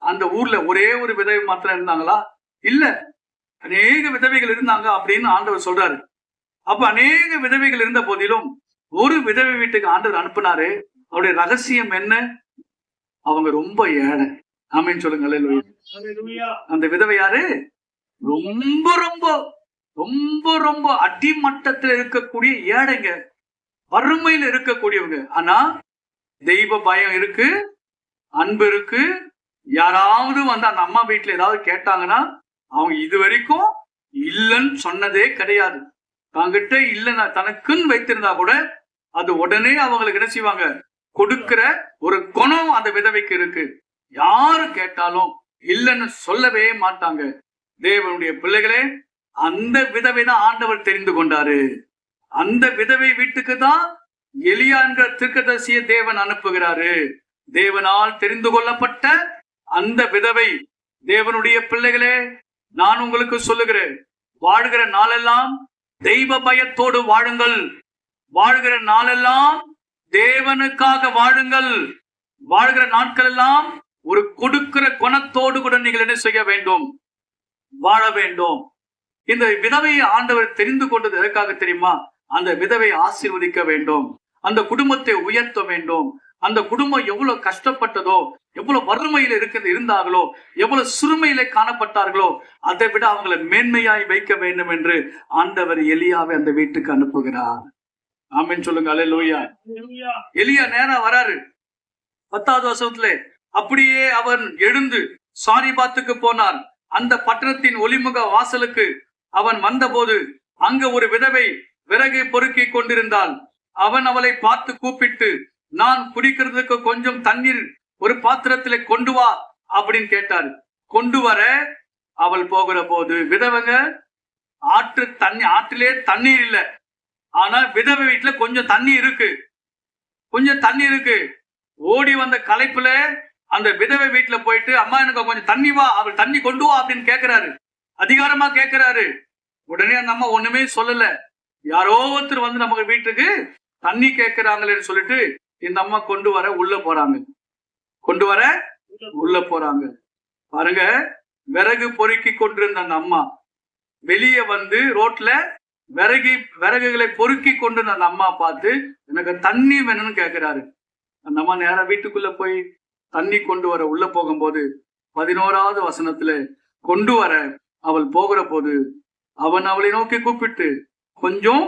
அந்த ஊர்ல ஒரே ஒரு விதவை மாத்திரம் இருந்தாங்களா? இல்ல, அநேக விதவைகள் இருந்தாங்க அப்படின்னு ஆண்டவர் சொல்றாரு. அப்ப அநேக விதவைகள் இருந்த போதிலும் ஒரு விதவை வீட்டுக்கு ஆண்டவர் அனுப்புனாரு. அவருடைய ரகசியம் என்ன? அவங்க ரொம்ப ஏழை. ஆமென் சொல்லுங்க. அல்லேலூயா. அந்த விதவை யாரு? ரொம்ப ரொம்ப ரொம்ப ரொம்ப அடிமட்டத்தில் இருக்கக்கூடிய ஏழைங்க, வறுமையில இருக்கக்கூடியவங்க. ஆனா தெய்வ பயம் இருக்கு, அன்பு இருக்கு. யாராவது அந்த அம்மா வீட்டுல ஏதாவது கேட்டாங்கன்னா அவங்க இது வரைக்கும் இல்லைன்னு சொன்னதே கிடையாது. தங்கிட்ட இல்லைன்னா தனக்குன்னு வைத்திருந்தா கூட அது உடனே அவங்களுக்கு என்ன செய்வாங்க, கொடுக்கிற ஒரு குணம் அந்த விதவைக்கு இருக்கு. யாரு கேட்டாலும் இல்லைன்னு சொல்லவே மாட்டாங்க. தேவனுடைய பிள்ளைகளே, அந்த விதவை தான் ஆண்டவர் தெரிந்து கொண்டாரு. அந்த விதவை வீட்டுக்கு தான் எலியா என்கிற தீர்க்கதரிசியை தேவன் அனுப்புகிறாரு. தேவனால் தெரிந்து கொள்ளப்பட்ட அந்த விதவை. தேவனுடைய பிள்ளைகளே, நான் உங்களுக்கு சொல்லுகிறேன், வாழ்கிற நாளெல்லாம் தெய்வ பயத்தோடு வாழுங்கள். வாழ்கிற நாளெல்லாம் தேவனுக்காக வாழுங்கள். வாழ்கிற நாட்கள் எல்லாம் ஒரு கொடுக்கிற குணத்தோடு கூட நீங்கள் என்ன செய்ய வேண்டும்? வாழ வேண்டும். இந்த விதவையை ஆண்டவர் தெரிந்து கொண்டது எதற்காக தெரியுமா? அந்த விதவை ஆசீர்வதிக்க வேண்டும், அந்த குடும்பத்தை உயர்த்த வேண்டும். அந்த குடும்பம் எவ்வளவு கஷ்டப்பட்டதோ, எவ்வளவு வறுமையில இருந்தார்களோ, எவ்வளவு சிறுமையில காணப்பட்டார்களோ, அதை விட அவங்களை மேன்மையாய் வைக்க வேண்டும் என்று ஆண்டவர் எலியாவை அந்த வீட்டுக்கு அனுப்புகிறார். ஆமென் சொல்லுங்க. அல்லேலூயா. எலியா நேரா வராரு 10வது வசனத்துல. அப்படியே அவன் எழுந்து சாரிபாத்துக்கு போனான். அந்த பட்டணத்தின் ஒலிமுக வாசலுக்கு அவன் வந்தபோது அங்க ஒரு விதவை விறகை பொறுக்கி கொண்டிருந்தாள். அவன் அவளை பார்த்து கூப்பிட்டு, நான் குடிக்கிறதுக்கு கொஞ்சம் தண்ணீர் ஒரு பாத்திரத்திலே கொண்டு வா அப்படின்னு கேட்டாரு. கொண்டு வர அவள் போகிற போது, விதவங்க ஆற்றிலே தண்ணீர் இல்லை, ஆனா விதவை வீட்டுல கொஞ்சம் தண்ணி இருக்கு, கொஞ்சம் தண்ணி இருக்கு. ஓடி வந்த களைப்புல அந்த விதவை வீட்டுல போயிட்டு, அம்மா எனக்கு கொஞ்சம் தண்ணி வா, அவள் தண்ணி கொண்டு வா அப்படின்னு கேட்கிறாரு. அதிகாரமா கேட்கிறாரு. உடனே அந்த அம்மா ஒண்ணுமே சொல்லல. யாரோ ஒருத்தர் வந்து நமக்கு வீட்டுக்கு தண்ணி கேட்கிறாங்களேன்னு சொல்லிட்டு இந்த அம்மா கொண்டு வர உள்ள போறாங்க. கொண்டு வர உள்ள போறாங்க. பாருங்க, விறகு பொறுக்கி கொண்டிருந்த அந்த அம்மா வெளியே வந்து ரோட்ல விறகுகளை பொறுக்கி கொண்டு அந்த அம்மா பார்த்து, எனக்கு தண்ணி வேணும்னு கேட்கிறாரு. அந்த அம்மா நேரா வீட்டுக்குள்ள போய் தண்ணி கொண்டு வர உள்ள போகும்போது 11வது வசனத்துல, கொண்டு வர அவள் போகிற போது அவன் அவளை நோக்கி கூப்பிட்டு, கொஞ்சம்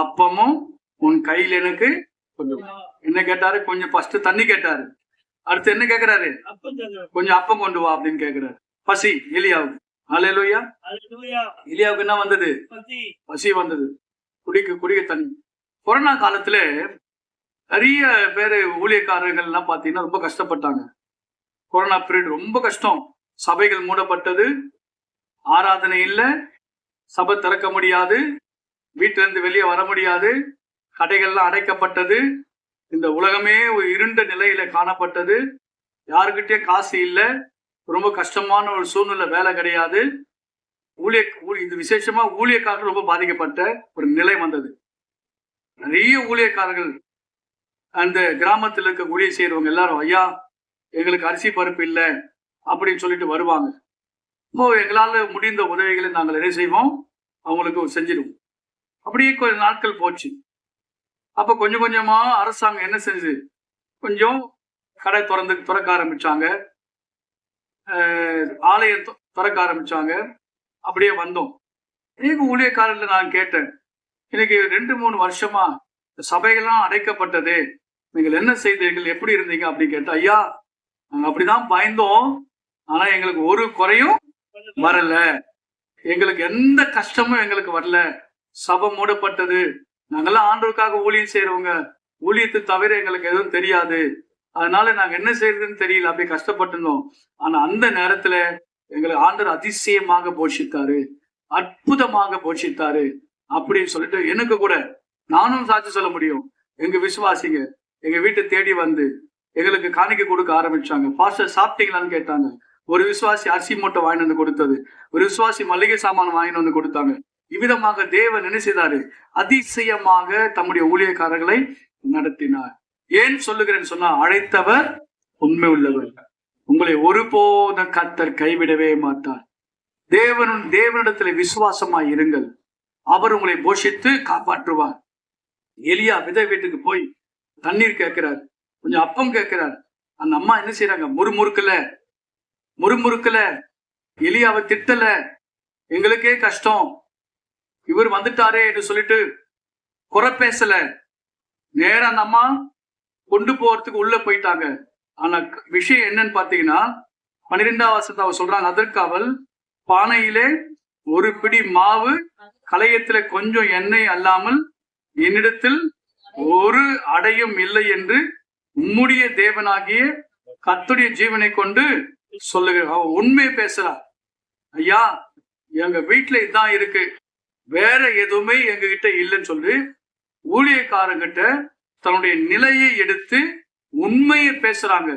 அப்பமும் உன் கையில் எனக்கு கொஞ்சம். என்ன கேட்டாரு? கொஞ்சம் ஃபர்ஸ்ட் தண்ணி கேட்டாரு. அடுத்து என்ன கேட்கிறாரு? கொஞ்சம் அப்பம் கொண்டு வா அப்படின்னு கேட்கிறாரு. பசி எலியாவுக்கு. அல்லேலூயா. எலியாவுக்கு என்ன வந்தது? பசி வந்தது. குடிக்க தண்ணி. கொரோனா காலத்துல நிறைய பேரு ஊழியக்காரர்கள் எல்லாம் பாத்தீங்கன்னா ரொம்ப கஷ்டப்பட்டாங்க. கொரோனா பீரியட் ரொம்ப கஷ்டம். சபைகள் மூடப்பட்டது, ஆராதனை இல்ல, சபை திறக்க முடியாது, வீட்டில இருந்து வெளியே வர முடியாது, கடைகள்லாம் அடைக்கப்பட்டது, இந்த உலகமே ஒரு இருண்ட நிலையில காணப்பட்டது. யாருக்கிட்டே காசு இல்லை, ரொம்ப கஷ்டமான ஒரு சூழ்நிலை, வேலை கிடையாது. இது விசேஷமா ஊழியக்காரர்கள் ரொம்ப பாதிக்கப்பட்ட ஒரு நிலை வந்தது. நிறைய ஊழியக்காரர்கள் அந்த கிராமத்தில் இருக்க ஊழிய செய்யறவங்க எல்லாரும், ஐயா எங்களுக்கு அரிசி பருப்பு இல்லை அப்படின்னு சொல்லிட்டு வருவாங்க. இப்போ எங்களால முடிந்த உதவிகளை நாங்கள் என்ன செய்வோம்? அவங்களுக்கு செஞ்சிடுவோம். அப்படியே கொஞ்சம் நாட்கள் போச்சு. அப்ப கொஞ்சம் கொஞ்சமா அரசாங்கம் என்ன செஞ்சு, கொஞ்சம் கடை திறக்க ஆரம்பிச்சாங்க, ஆலயம் திறக்க ஆரம்பிச்சாங்க. அப்படியே வந்தோம். அநேக ஊழியக்காரர்ல நான் கேட்டேன், இன்னைக்கு 2-3 வருஷமா சபைகள்லாம் அடைக்கப்பட்டது, நீங்கள் என்ன செய்தீர்கள், எப்படி இருந்தீங்க அப்படின்னு கேட்டா, ஐயா நாங்க அப்படிதான் பயந்தோம், ஆனா எங்களுக்கு ஒரு குறையும் வரல, எங்களுக்கு எந்த கஷ்டமும் எங்களுக்கு வரல. சபை மூடப்பட்டது, நாங்கெல்லாம் ஆண்டவருக்காக ஊழியம் செய்யறவங்க, ஊழியத்தை தவிர எங்களுக்கு எதுவும் தெரியாது, அதனால நாங்க என்ன செய்யறதுன்னு தெரியல, அப்படியே கஷ்டப்பட்டிருந்தோம். ஆனா அந்த நேரத்துல எங்களுக்கு ஆண்டவர் அதிசயமாக போஷித்தாரு, அற்புதமாக போஷித்தாரு அப்படின்னு சொல்லிட்டு எனக்கு கூட நானும் சாட்சி சொல்ல முடியும். எங்க விசுவாசிங்க எங்க வீட்டை தேடி வந்து எங்களுக்கு காணிக்கை கொடுக்க ஆரம்பிச்சாங்க. பாஸ்டர் சாப்பிட்டீங்களான்னு கேட்டாங்க. ஒரு விசுவாசி அரிசி மூட்டை வாங்கிட்டு வந்து கொடுத்தது, ஒரு விசுவாசி மளிகை சாமான் வாங்கிட்டு வந்து கொடுத்தாங்க. இவ்விதமாக தேவன் என்ன செய்தாரு? அதிசயமாக தம்முடைய ஊழியக்காரர்களை நடத்தினார். ஏன் சொல்லுகிறேன்னு சொன்னா, அழைத்தவர் உண்மை உள்ளவர், உங்களை ஒருபோத கர்த்தர் கைவிடவே மாட்டார். தேவனிடத்துல விசுவாசமாய் இருங்கள், அவர் உங்களை போஷித்து காப்பாற்றுவார். எலியா விதை வீட்டுக்கு போய் தண்ணீர் கேட்கிறார், கொஞ்சம் அப்பம் கேட்கிறார். அந்த அம்மா என்ன செய்யறாங்க? முறுமுறுக்கல, எலியாவை திட்டல, எங்களுக்கே கஷ்டம், இவர் வந்துட்டாரே என்று சொல்லிட்டு குறை பேசல. நேரம் அந்த அம்மா கொண்டு போறதுக்கு உள்ள போயிட்டாங்க. ஆனா விஷயம் என்னன்னு பாத்தீங்கன்னா, 12வது வசனத்தை அவர் சொல்றாங்க, அதற்கு அவள், பானையிலே ஒரு பிடி மாவு, கலையத்திலே கொஞ்சம் எண்ணெய் அல்லாமல் என்னிடத்தில் ஒரு அடையும் இல்லை என்று உம்முடைய தேவனாகிய கர்த்தருடைய ஜீவனை கொண்டு சொல்லுகிறேன். அவன் உண்மையை பேசுறான். ஐயா எங்க வீட்டுல இதான் இருக்கு, வேற எதுவுமே எங்க கிட்ட இல்லைன்னு சொல்லி ஊழியக்காரங்கிட்ட தன்னுடைய நிலையை எடுத்து உண்மையை பேசுறாங்க.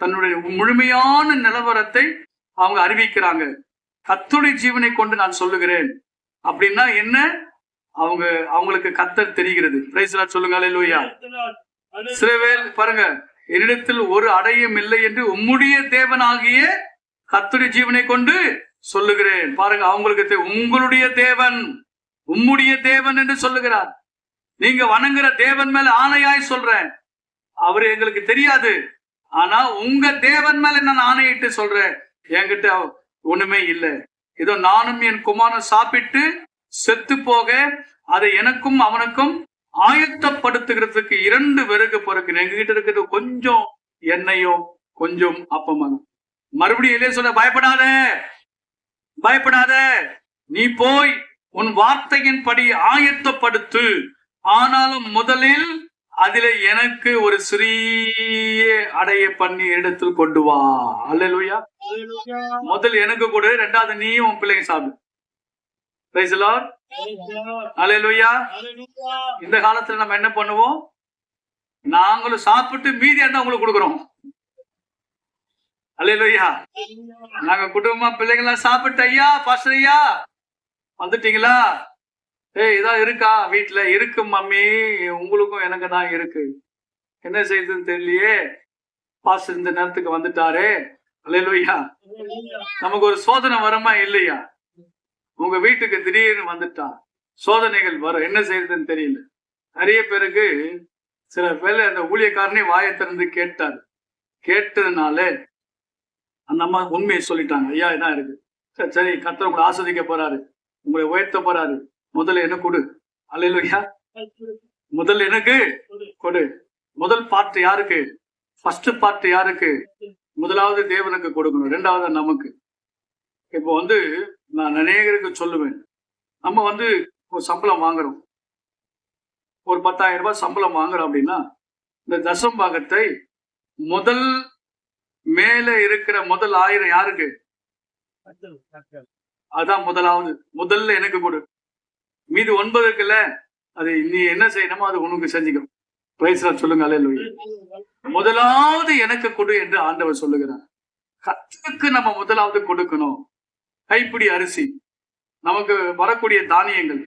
தன்னுடைய முழுமையான நிலவரத்தை அவங்க அறிவிக்கிறாங்க. கர்த்தருடைய ஜீவனை கொண்டு நான் சொல்லுகிறேன் அப்படின்னா என்ன? அவங்களுக்கு கர்த்தர் தெரிகிறது. பிரைஸ் லார்ட் சொல்லுங்க. அல்லேலூயா. சிலவேல் பாருங்க, என்னிடத்தில் ஒரு அடையும் இல்லை என்று உம்முடைய தேவனாகிய கர்த்தருடைய ஜீவனை கொண்டு சொல்லுகிறேன். பாருங்க, அவங்களுக்கு உங்களுடைய தேவன், உம்முடைய தேவன் என்று சொல்லுகிறார். நீங்க வணங்குற தேவன் மேல ஆணையாய் சொல்றேன், அவரு எங்களுக்கு தெரியாது, ஆனா உங்க தேவன் மேல நான் ஆணையிட்டு சொல்றேன், என்கிட்ட ஒண்ணுமே இல்லை. இதோ நானும் என் குமாரன் சாப்பிட்டு செத்து போக அதை எனக்கும் அவனுக்கும் ஆயத்தப்படுத்துகிறதுக்கு 2 விறகு பொறுக்கு. எங்க கிட்ட இருக்கிறது கொஞ்சம் எண்ணெயும் கொஞ்சம் அப்பமாங்க. மறுபடியும் எலியா சொல்ல, பயப்படாத, பயப்படாத, நீ போய் உன் வார்த்தையின்படி ஆயத்தப்படுத்து. ஆனாலும் முதலில் அதில எனக்கு ஒரு சிறிய அடைய பண்ணி இடத்தில் கொண்டு வா. அல்லேலூயா. முதல் எனக்கு கொடு, 2வது நீயும் உன் பிள்ளைங்க சாப்பிடு. Praise the lord. அல்லேலூயா. இந்த காலத்துல நம்ம என்ன பண்ணுவோம்? நாங்களும் சாப்பிட்டு மீதி இருந்தா உங்களுக்கு கொடுக்குறோம். அல்லேலூயா. நாங்க குடும்பமா பிள்ளைங்களா சாப்பிட்டு, ஐயா பாஸ்டர் ஐயா வந்துட்டீங்களா? இதான் இருக்கா வீட்டுல? இருக்கு மம்மி, உங்களுக்கும் எனக்கு தான் இருக்கு. என்ன செய்யுதுன்னு தெரியலையே, பாஸ்டர் இந்த நேரத்துக்கு வந்துட்டாரே. அல்லேலூயா. நமக்கு ஒரு சோதனை வருமா இல்லையா? உங்க வீட்டுக்கு திடீர்னு வந்துட்டா சோதனைகள் வரும், என்ன செய்யுதுன்னு தெரியல. நிறைய பேருக்கு சில பேர் அந்த ஊழியக்காரனே வாயை திறந்து கேட்டாரு. கேட்டதுனால அந்த அம்மா உண்மையை சொல்லிட்டாங்க. ஐயா இதான் இருக்கு. சரி, கர்த்தர் உங்களை ஆஸ்வதிக்க போறாரு, உங்களை உயர்த்த போறாரு. முதல்ல என்ன கொடு. அல்லேலூயா. முதல்ல எனக்கு கொடு. முதல் பார்ட் யாருக்கு? ஃபர்ஸ்ட் பார்ட் யாருக்கு? முதலாவது தேவனுக்கு கொடுக்கணும், 2வது நமக்கு. இப்போ நான் அநேகருக்கு சொல்லுவேன், நம்ம ஒரு சம்பளம் வாங்குறோம், ஒரு 10,000 ரூபாய் சம்பளம் வாங்குறோம் அப்படின்னா, இந்த தசம் பாகத்தை முதல் மேல இருக்கிற முதல் 1000 யாருக்கு? அதான் முதலாவது. முதல்ல எனக்கு கொடு. மீது 9 இருக்குல்ல, அது நீ என்ன செய்யணுமோ அது உனக்கு செஞ்சுக்கணும். பிரைஸ் லார்ட் சொல்லுங்க. அல்லேலூயா. முதலாவது எனக்கு கொடு என்று ஆண்டவர் சொல்லுகிறார். கர்த்தருக்கு நம்ம முதலாவது கொடுக்கணும். கைப்பிடி அரிசி, நமக்கு வரக்கூடிய தானியங்கள்,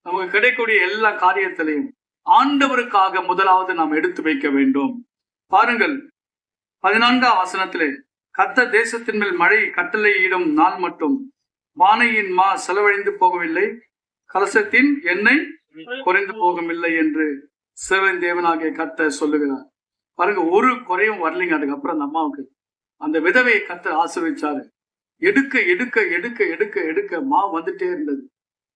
நமக்கு கிடைக்கக்கூடிய எல்லா காரியத்திலையும் ஆண்டவருக்காக முதலாவது நாம் எடுத்து வைக்க வேண்டும். பாருங்கள், 14ஆம் வசனத்திலே, கர்த்தர் தேசத்தின் மேல் மழை கட்டளையிடும் நாள் மட்டும் வானையின் மா செலவழிந்து போகவில்லை, கலசத்தின் எண்ணெய் குறைந்து போகவில்லை என்று சேவன் தேவனாகிய கர்த்தர் சொல்லுகிறார். பாருங்க, ஒரு குறையும் வரலைங்க. அதுக்கப்புறம் அந்த அம்மாவுக்கு அந்த விதவையை கர்த்தர் ஆசீர்வதிச்சாரு. எடுக்க எடுக்க எடுக்க எடுக்க எடுக்க மா வந்துட்டே இருந்தது.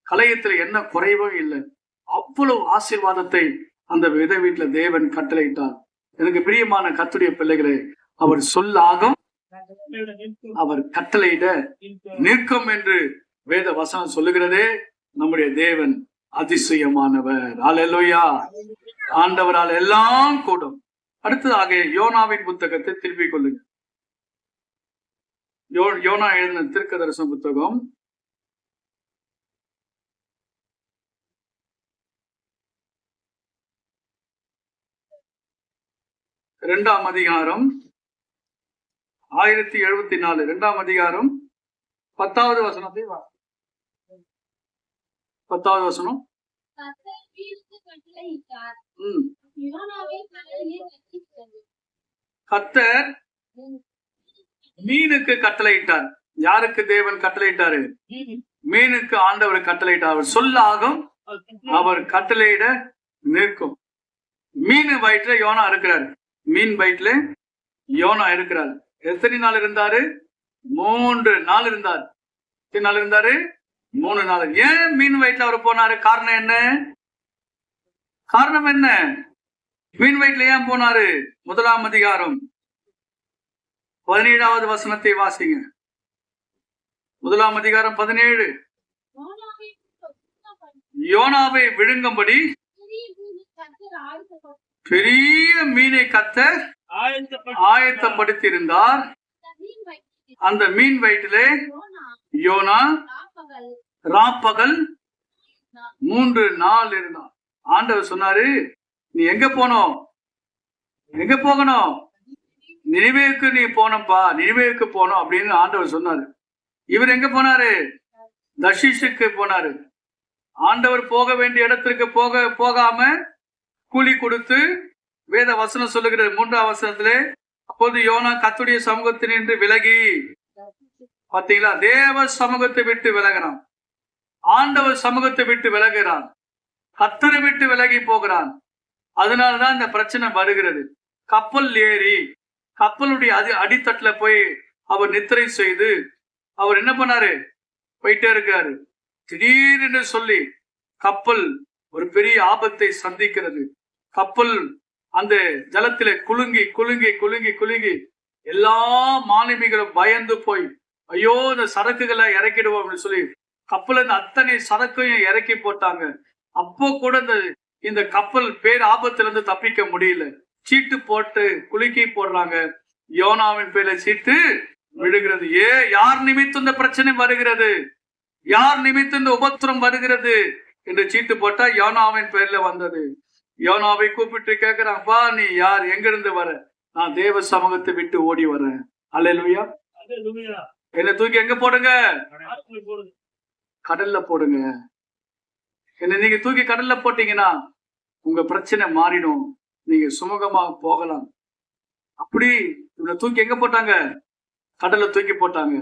கலையத்துல என்ன குறைவும் இல்லை. அவ்வளவு ஆசீர்வாதத்தை அந்த விதை வீட்டுல தேவன் கட்டளையிட்டார். எனக்கு பிரியமான கர்த்தருடைய பிள்ளைகளே, அவர் சொல்லாகும், அவர் கட்டளையிட நிற்கும் என்று வேத வசனம் சொல்லுகிறதே. நம்முடைய தேவன் அதிசயமானவர். அல்லேலூயா. ஆண்டவரால் எல்லாம் கூடும். அடுத்ததாக யோனாவின் புத்தகத்தை திருப்பிக் கொள்ளுங்க. யோனா எழுதின தீர்க்கதரிசன புத்தகம் 2ஆம் அதிகாரம் 1074, 2ஆம் அதிகாரம் 10வது வசனத்தை 10வது வசனம். கர்த்தர் மீனுக்கு கட்டளையிட்டார். யாருக்கு தேவன் கட்டளையிட்டாரு? மீனுக்கு ஆண்டவர் கட்டளையிட்டார். அவர் சொல்லாகும், அவர் கட்டளையிட நிற்கும். மீன் வயிற்றுல யோனா இருக்கிறார். மீன் வயிற்றுல யோனா இருக்கிறார். எத்தனை நாள் இருந்தாரு? 3 நாள் இருந்தார். எத்தனை நாள் இருந்தாரு? 3 நாள். ஏன் மீன் வயிற்றுல அவர் போனாரு? காரணம் என்ன? காரணம் என்ன? மீன் வயிற்றுல ஏன் போனாரு? 1ஆம் அதிகாரம் 17வது வசனத்தை வாசிங்க. 1ஆம் அதிகாரம் 17. யோனாவை விழுங்கும்படி பெரிய மீனை கர்த்தர் ஆயத்தப்படுத்தி இருந்தார். அந்த மீன் வயிற்றிலே யோனா ராப்பகல் 3 நாள் இருந்தான். ஆண்டவர் சொன்னாரு, நீ எங்க போனோம்? எங்க போகணும்? நினிவேவுக்கு நீ போனப்பா, நினிவேவுக்கு போனோம் அப்படின்னு ஆண்டவர் சொன்னாரு. இவர் எங்க போனாரு? தர்ஷீஷுக்கு போனாரு. ஆண்டவர் போக வேண்டிய இடத்திற்கு போகாம கூலி கொடுத்து வேத வசனம் சொல்லுகிற 3ஆம் வசனத்திலே, அப்போது யோனா கர்த்தருடைய சமூகத்தினின்று விலகி, பாத்தீங்களா, தேவ சமூகத்தை விட்டு விலகிறான். ஆண்டவர் சமூகத்தை விட்டு விலகிறான். கர்த்தரை விட்டு விலகி போகிறான். அதனாலதான் இந்த பிரச்சனை வருகிறது. கப்பல் ஏறி கப்பலுடைய அடித்தட்டுல போய் அவர் நித்திரை செய்து அவர் என்ன பண்ணாரு? போயிட்டே இருக்காரு. திடீர்னு சொல்லி கப்பல் ஒரு பெரிய ஆபத்தை சந்திக்கிறது. கப்பல் அந்த ஜலத்திலே குலுங்கி குலுங்கி குலுங்கி குலுங்கி எல்லா மாலுமிகளும் பயந்து போய், ஐயோ இந்த சரக்குகளை இறக்கிடுவோம் அப்படின்னு சொல்லி கப்பல் இந்த அத்தனை சரக்கையும் இறக்கி போட்டாங்க. அப்போ கூட இந்த கப்பல் பேர் ஆபத்துல இருந்து தப்பிக்க முடியல. சீட்டு போட்டு குலுக்கி போடுறாங்க. யோனாவின் பேர்ல சீட்டு விழுகிறது. யார் நிமித்தம் இந்த பிரச்சனை வருகிறது, யார் நிமித்தம் இந்த உபத்திரம் வருகிறது என்று சீட்டு போட்டா யோனாவின் பேர்ல வந்தது. யோனாவை கூப்பிட்டு கேட்கிறான்பா, நீ யார், எங்க இருந்து வர? நான் தேவ சமூகத்தை விட்டு ஓடி வரேன். அல்லேலூயா. என்ன தூக்கி எங்க போடுங்க? கடல்ல போடுங்க. என்ன நீங்க தூக்கி கடல்ல போட்டீங்கன்னா உங்க பிரச்சனை மாறிடும், நீங்க சுமூகமாக போகலாம். அப்படி இவனை தூக்கி எங்க போட்டாங்க? கடல்ல தூக்கி போட்டாங்க.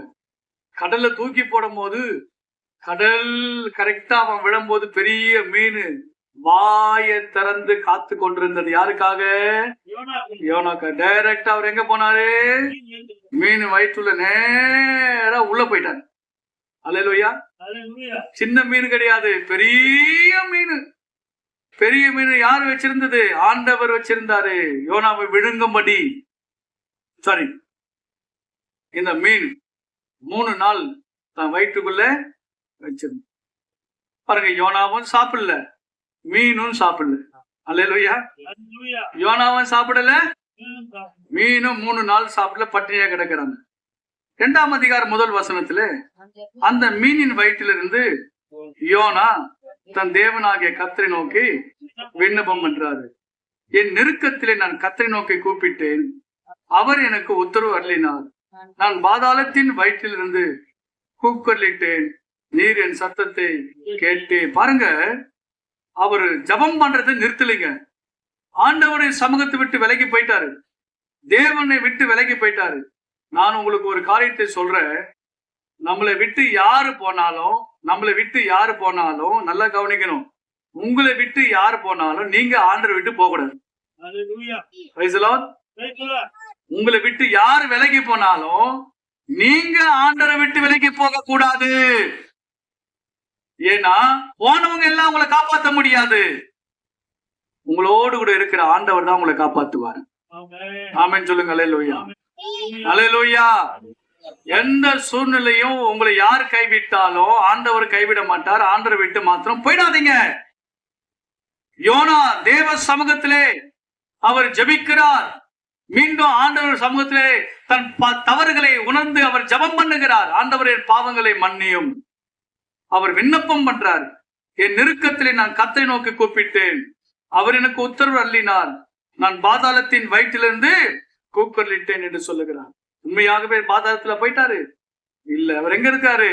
கடல்ல தூக்கி போடும் போது கடல் கரெக்டா அவன் விழும்போது பெரிய மீன் வாயை திறந்து காத்து கொண்டிருந்தது. யாருக்காக? யோனாக்கா. டைரக்டா அவர் எங்க போனாரு? மீன் வயிற்றுல நேரா உள்ள போயிட்டாரு. அல்லேலூயா. சின்ன மீன் கிடையாது, பெரிய மீன். பெரிய மீன் யார் வச்சிருந்தது? ஆண்டவர் வச்சிருந்தாரு. யோனாவை விழுங்கும்படி. சாரி, இந்த மீன் 3 நாள் தான் வயிற்றுக்குள்ள வச்சிருந்த. பாருங்க, யோனாவும் சாப்பிடல, மீனும் சாப்பிடல. அல்லேலூயா. யோனாவும் சாப்பிடல, மீனும் 3 நாள் சாப்பிடல, பட்டினியா கிடக்கிறாங்க. 2ஆம் அதிகாரம் 1 வசனத்துல அந்த மீனின் வயிற்றிலிருந்து யோனா தன் தேவனாகிய கர்த்தரை நோக்கி விண்ணப்பம் பண்றாரு. என் நெருக்கத்திலே நான் கர்த்தரை நோக்கி கூப்பிட்டேன், அவர் எனக்கு உத்தரவு அருளினார். நான் பாதாளத்தின் வயிற்றிலிருந்து கூக்குரலிட்டேன், நீர் என் சத்தத்தை கேட்டு. பாருங்க, அவரு ஜபம் பண்றதை நிறுத்தலைங்க. ஆண்டவரின் சமூகத்தை விட்டு விலகி போயிட்டாரு, தேவனை விட்டு விலகி போயிட்டாரு. நான் உங்களுக்கு ஒரு காரியத்தை சொல்றேன். நம்மளை விட்டு யாரு போனாலும் நல்லா கவனிக்கணும். உங்களை விட்டு யாரு போனாலும் நீங்க ஆண்டரை விட்டு போக கூடாது. உங்களை விட்டு யாரு விலகி போனாலும் நீங்க ஆண்டரை விட்டு விலகி போக கூடாது. ஏன்னா போனவங்க எல்லாம் உங்களை காப்பாற்ற முடியாது. உங்களோடு கூட இருக்கிற ஆண்டவர் தான் உங்களை காப்பாத்துவார். ஆமென் சொல்லுங்க. அல்லேலூயா. அல்லேலூயா. எந்த சூழ்நிலையும் உங்களை யார் கைவிட்டாலும் ஆண்டவர் கைவிட மாட்டார். ஆண்டரை விட்டு மாத்திரம் போயிடாதீங்க. யோனா தேவ சமூகத்திலே அவர் ஜெபிக்கிறார். மீண்டும் ஆண்டவர் சமூகத்திலே தன் தவறுகளை உணர்ந்து அவர் ஜெபம் பண்ணுகிறார். ஆண்டவரின் பாவங்களை மன்னியும். அவர் விண்ணப்பம் பண்றார். என் நெருக்கத்திலே நான் கர்த்தரை நோக்கி கூப்பிட்டேன், அவர் எனக்கு உத்தரவு அருளினார். நான் பாதாளத்தின் வயிற்றிலிருந்து கூக்குரலிட்டேன் என்று சொல்லுகிறார். உண்மையாகவே பாதாளத்துல போயிட்டாரு? இல்ல. அவர் எங்க இருக்காரு?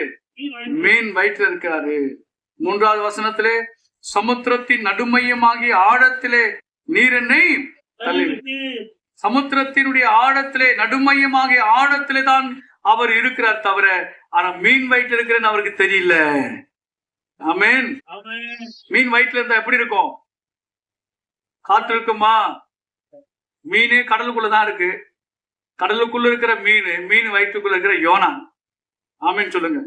மீன் வயிற்றுல இருக்காரு. 3வது வசனத்திலே சமுத்திரத்தின் நடுமையமாகிய ஆழத்திலே நீர் என்னை தள்ளிவிட்டு. சமுத்திரத்தினுடைய ஆழத்திலே நடுமையமாகிய ஆழத்திலே தான் அவர் இருக்கிறார் தவிர, ஆனா மீன் வயிற்றுல இருக்கிறேன்னு அவருக்கு தெரியல. ஆமென். மீன் வயிற்றுல இருந்தா எப்படி இருக்கும்? காற்று இருக்குமா? மீனே கடலுக்குள்ளதான் இருக்கு. கடலுக்குள்ள இருக்கிற மீன் வயிற்றுக்குள்ள இருக்கிற யோனா. ஆமென் சொல்லுங்க.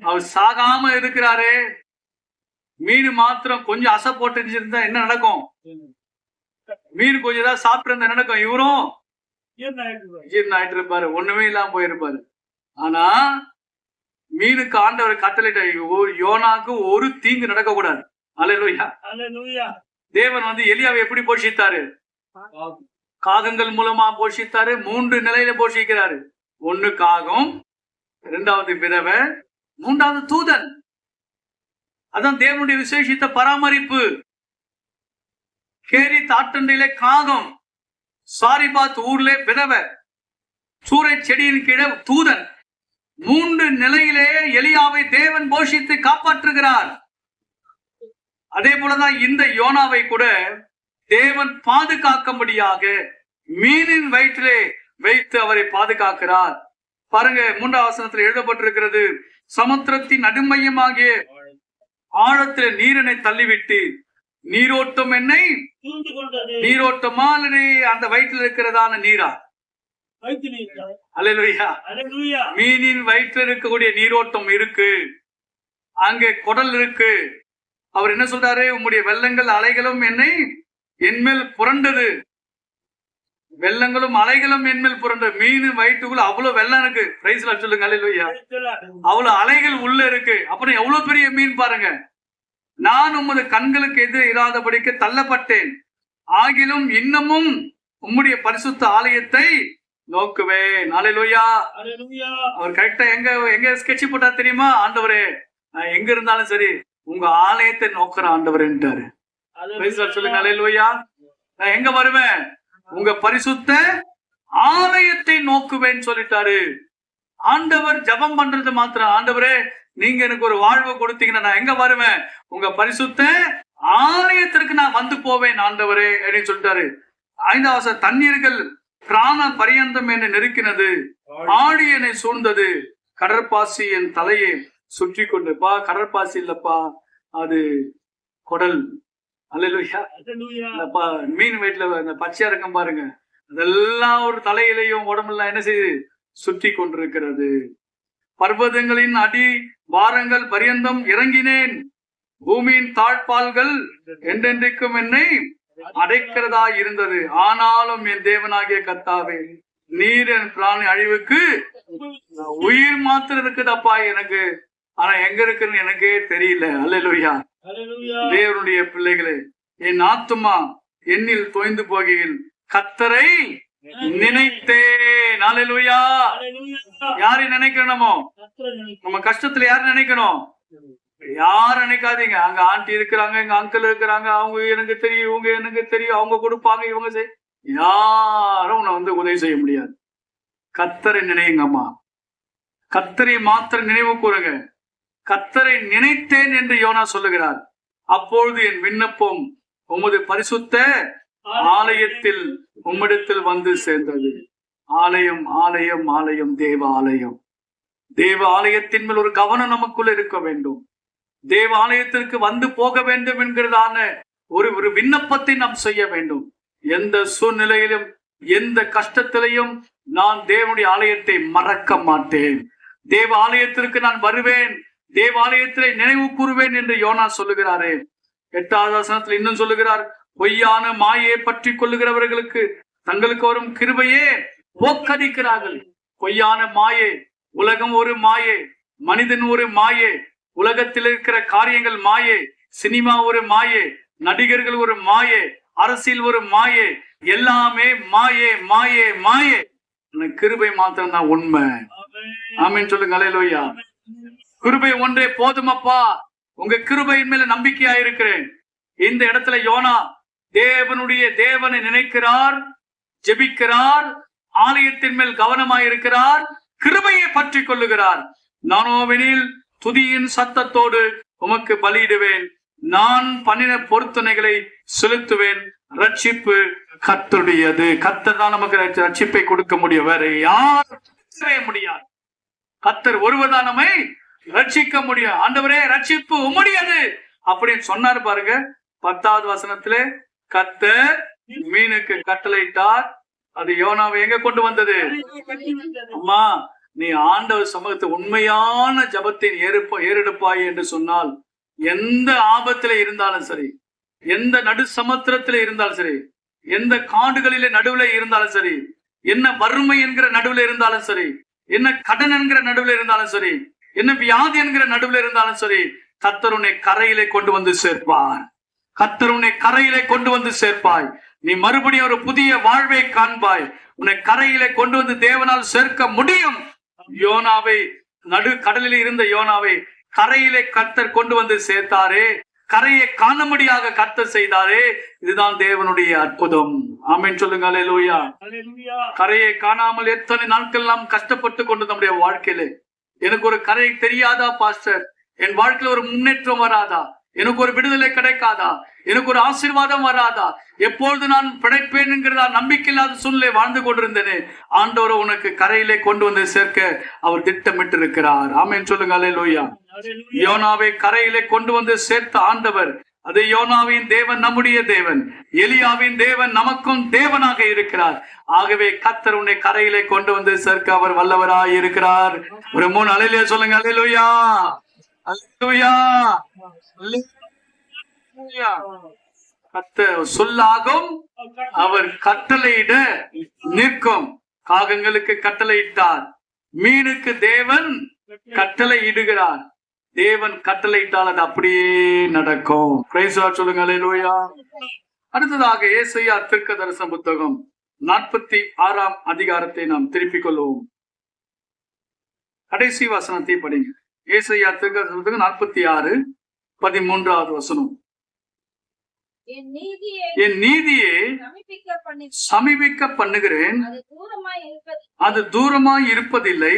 அவர் சாகாம இருக்கிறாரு. மீன் மாத்திரம் கொஞ்சம் அசை போட்டு இருந்தா என்ன நடக்கும்? மீன் கொஞ்சம் ஏதாவது சாப்பிட்டு இருந்தா நடக்கும். இவரும் ஜீர்ணம் ஆயிட்டு இருப்பாரு, ஒண்ணுமே இல்லாம போயிருப்பாரு. ஆனா மீனுக்கு ஆண்டவர் கட்டளையிட்ட யோனாக்கு ஒரு தீங்கு நடக்க கூடாது. அல்லேலூயா. தேவன் எலியாவை எப்படி போஷித்தாரு? காகங்கள் மூலமா போஷித்தாரு. 3 நிலையில போஷிக்கிறாரு. 1 காகம், 2வது விதவை, 3வது தூதன். அதான் தேவனுடைய விசேஷித்த பராமரிப்பு. கேரி தாட்டண்டிலே காகம், சாரிபாத் ஊர்ல விதவை, சூறை செடியின் கீழே தூதன். 3 நிலையிலே எலியாவை தேவன் போஷித்து காப்பாற்றுகிறார். அதே போலதான் இந்த யோனாவை கூட தேவன் பாதுகாக்கும்படியாக மீனின் வயிற்றிலே வைத்து அவரை பாதுகாக்கிறார். பாருங்க, 3வது வசனத்தில் எழுதப்பட்டிருக்கிறது, சமுத்திரத்தின் நடுமையமாகிய ஆழத்திலே நீரனை தள்ளிவிட்டு நீரோட்டம் என்னை நீரோட்டமா அந்த வயிற்றில் இருக்கிறதான நீரா? அல்லேலூயா. மீனின் வயிற்றில் இருக்கக்கூடிய நீரோட்டம் இருக்கு. அங்கே குடல் இருக்கு. அவர் என்ன சொல்றாரு? உம்முடைய வெள்ளங்கள் அலைகளும் என்மேல் புரண்டது. வெள்ளங்களும் அலைகளும் என்மேல் புரண்டது. மீன் வயிற்றுக்குள்ள அவ்வளவு வெள்ளம் இருக்கு. பிரைஸ்ல சொல்லுங்க அல்லேலூயா. அவ்வளவு அலைகள் உள்ள இருக்கு. அப்புறம் எவ்வளவு பெரிய மீன் பாருங்க. நான் உமது கண்களுக்கு எதிரே இராதபடிக்கு தள்ளப்பட்டேன், ஆகிலும் இன்னமும் உம்முடைய பரிசுத்த ஆலயத்தை நோக்குவேன். அல்லேலூயா. அவர் கரெக்டா எங்க ஸ்கெட்ச் போட்டா தெரியுமா? ஆண்டவரே, நான் எங்க இருந்தாலும் சரி உங்க ஆலயத்தை நோக்குற ஆண்டவர்ன்றாரு. சொல்லுங்க அல்லேலூயா. நான் எங்க வருவேன்? உங்க பரிசுத்த ஆலயத்தை நோக்குவேன்னு சொல்லிட்டாரு. ஆண்டவர் ஜெபம் பண்றது மாத்திரம், ஆண்டவரே நீங்க எனக்கு ஒரு வாழ்வு கொடுத்தீங்கன்னா நான் எங்க வருவேன்? உங்க பரிசுத்த ஆலயத்திற்கு நான் வந்து போவேன் ஆண்டவரே அப்படின்னு சொல்லிட்டாரு. 5வது தண்ணீர்கள் பிராண பரியந்தம் என்னை நெருக்கினது, ஆழி என்னை சூழ்ந்தது, கடற்பாசி என் தலையை சுற்றி கொண்டுப்பா. கடற்பாசி இல்லப்பா, அது குடல். அல்லேலூயா. மீன் வயிற்றுல அந்த பச்சையா இருக்கும் பாருங்க, அதெல்லாம் ஒரு தலையிலையும் உடம்பெல்லாம் என்ன செய்யுது? சுற்றி கொண்டிருக்கிறது. பர்வதங்களின் அடி வாரங்கள் பரியந்தம் இறங்கினேன், பூமியின் தாழ்பால்கள் என்றென்றைக்கும் என்னை அடைக்கிறதா இருந்தது. ஆனாலும் என் தேவனாகிய கர்த்தாவே, நீர் என் பிராணி அழிவுக்கு உயிர் மாத்திரம் இருக்குதப்பா எனக்கு. ஆனா எங்க இருக்குன்னு எனக்கே தெரியல. அல்லேலூயா. தேவனுடைய பிள்ளைகளே, என் ஆத்துமா என்னில் தோய்ந்து போகையில் கர்த்தரை நினைத்தேன். அல்லேலூயா. யாரை நினைக்கணுமோ? நம்ம கஷ்டத்துல யாரு நினைக்கணும்? யாரும் நினைக்காதீங்க. அங்க ஆண்டி இருக்கிறாங்க, எங்க அங்கிள் இருக்கிறாங்க, அவங்க எனக்கு தெரியும், இவங்க எனக்கு தெரியும், அவங்க கொடுப்பாங்க, இவங்க யாரும் உன்னை உதவி செய்ய முடியாது. கர்த்தரை நினைங்கம்மா. கர்த்தரை மாத்திரம் நினைவு கூறுங்க. கர்த்தரை நினைத்தேன் என்று யோனா சொல்லுகிறார். அப்பொழுது என் விண்ணப்பம் உமது பரிசுத்த ஆலயத்தில் உம்மிடத்தில் வந்து சேர்ந்தது. ஆலயம், ஆலயம், ஆலயம், தேவ ஆலயம். தேவ ஆலயத்தின் மேல் ஒரு கவனம் நமக்குள்ள இருக்க வேண்டும். தேவ ஆலயத்திற்கு வந்து போக வேண்டும் என்கிறதான ஒரு விண்ணப்பத்தை நாம் செய்ய வேண்டும். எந்த சூழ்நிலையிலும் எந்த கஷ்டத்திலையும் நான் தேவனுடைய ஆலயத்தை மறக்க மாட்டேன். தேவ ஆலயத்திற்கு நான் வருவேன், தேவாலயத்திலே நினைவு கூறுவேன் என்று யோனா சொல்லுகிறாரே. 8வது வசனத்தில் இன்னும் சொல்லுகிறார், பொய்யான மாயை பற்றி கொள்ளுகிறவர்களுக்கு தங்களுக்கு வரும் கிருபையே போக்கடிக்கிறார்கள். பொய்யான மாயை, உலகம் ஒரு மாயை, மனிதன் ஒரு மாயை, உலகத்தில் இருக்கிற காரியங்கள் மாயை, சினிமா ஒரு மாயை, நடிகர்கள் ஒரு மாயை, அரசியல் ஒரு மாயை, எல்லாமே மாயே மாயே மாயே. கிருபை மாத்திரம் தான் உண்மை. ஆமென் சொல்லுங்க அல்லேலூயா. கிருபை ஒன்றே போதுமப்பா, உங்க கிருபையின் மேல நம்பிக்கையா இருக்கிறேன். இந்த இடத்துல யோனா தேவனை நினைக்கிறார், ஜெபிக்கிறார், ஆலயத்தின் மேல் கவனமாயிருக்கிறார், கிருபையை பற்றி கொள்ளுகிறார். நானோவெனில் துதியின் சத்தத்தோடு உமக்கு பலியிடுவேன், நான் பண்ணின பொருத்தனைகளை செலுத்துவேன், ரட்சிப்பு கர்த்தருடையது. கர்த்தர் தான் நமக்கு ரட்சிப்பை கொடுக்க முடியும், வேற யாரும் முடியாது. கர்த்தர் ஒருவர்தான் நம்மை ரட்சிக்க முடியும். ஆண்டவரே ரட்சிப்பு உம்முடையது அப்படின்னு சொன்னார் பாருங்க. 10வது வசனத்திலே கர்த்தர் மீனுக்கு கட்டளையிட்டார். அது யோனாவை எங்க கொண்டு வந்தது? அம்மா, நீ ஆண்டவர் சமூகத்தை உண்மையான ஜபத்தின் ஏறெடுப்பாய் என்று சொன்னால், எந்த ஆபத்துல இருந்தாலும் சரி, எந்த நடு சமுத்திரத்தில இருந்தாலும் சரி, எந்த காடுகளிலே நடுவுல இருந்தாலும் சரி, என்ன வறுமை என்கிற நடுவுல இருந்தாலும் சரி, என்ன கடன் என்கிற நடுவுல இருந்தாலும் சரி, என்ன வியாதி என்கிற நடுவுல இருந்தாலும் சரி, கர்த்தர் உன்னை கரையிலே கொண்டு வந்து சேர்ப்பார். கர்த்தர் உன்னை கரையிலே கொண்டு வந்து சேர்ப்பாய். நீ மறுபடியும் ஒரு புதிய வாழ்வை காண்பாய். உன்னை கரையிலே கொண்டு வந்து தேவனால் சேர்க்க முடியும். யோனாவை, நடு கடலில் இருந்த யோனாவை கரையிலே கர்த்தர் கொண்டு வந்து சேர்த்தாரே, கரையை காணும்படியாக கர்த்தர் செய்தாரே. இதுதான் தேவனுடைய அற்புதம். ஆமென் சொல்லுங்க அல்லேலூயா. கரையை காணாமல் எத்தனை நாட்கள் நாம் கஷ்டப்பட்டு கொண்டு நம்முடைய வாழ்க்கையிலே, எனக்கு ஒரு கரை தெரியாதா பாஸ்டர், என் வாழ்க்கையில ஒரு முன்னேற்றம் வராதா, எனக்கு ஒரு விடுதலை கிடைக்காதா, எனக்கு ஒரு ஆசீர்வாதம் வராதா, எப்பொழுது நான் பிழைப்பேன் என்கிறதா நம்பிக்கை இல்லாத சூழ்நிலை வாழ்ந்து கொண்டிருந்தேனே, ஆண்டவர் உனக்கு கரையிலே கொண்டு வந்து சேர்க்க அவர் திட்டமிட்டு இருக்கிறார். ஆமென் சொல்லுங்க அல்லேலூயா. யோனாவை கரையிலே கொண்டு வந்து சேர்த்த ஆண்டவர், அது யோனாவின் தேவன் நம்முடைய தேவன், எலியாவின் தேவன் நமக்கும் தேவனாக இருக்கிறார். ஆகவே கர்த்தர் உன்னை கரையிலே கொண்டு வந்து சேர்க்க அவர் வல்லவராய் இருக்கிறார். ஒரு 3 அல்லேலூயா சொல்லுங்க. அல்லேலூயா, அல்லேலூயா, கர்த்தர் சொல்லாகும், அவர் கட்டளையிட நிற்கும். காகங்களுக்கு கட்டளையிட்டார், மீனுக்கு தேவன் கட்டளை இடுகிறார். தேவன் கட்டளையிட்டால் அது அப்படியே நடக்கும். பிரைஸ் தி லார்ட் சொல்லுங்க. அல்லேலூயா. அடுத்ததாக ஏசாயா தீர்க்கதரிசன புத்தகம் 46ஆம் அதிகாரத்தை நாம் திருப்பிக் கொள்வோம். கடைசி வசனத்தை படிங்க. ஏசாயா தீர்க்கதரிசன புத்தகம் 46:13 வசனம். என் நீதியை சமீபிக்க பண்ணுகிறேன், அது தூரமாய் இருப்பதில்லை,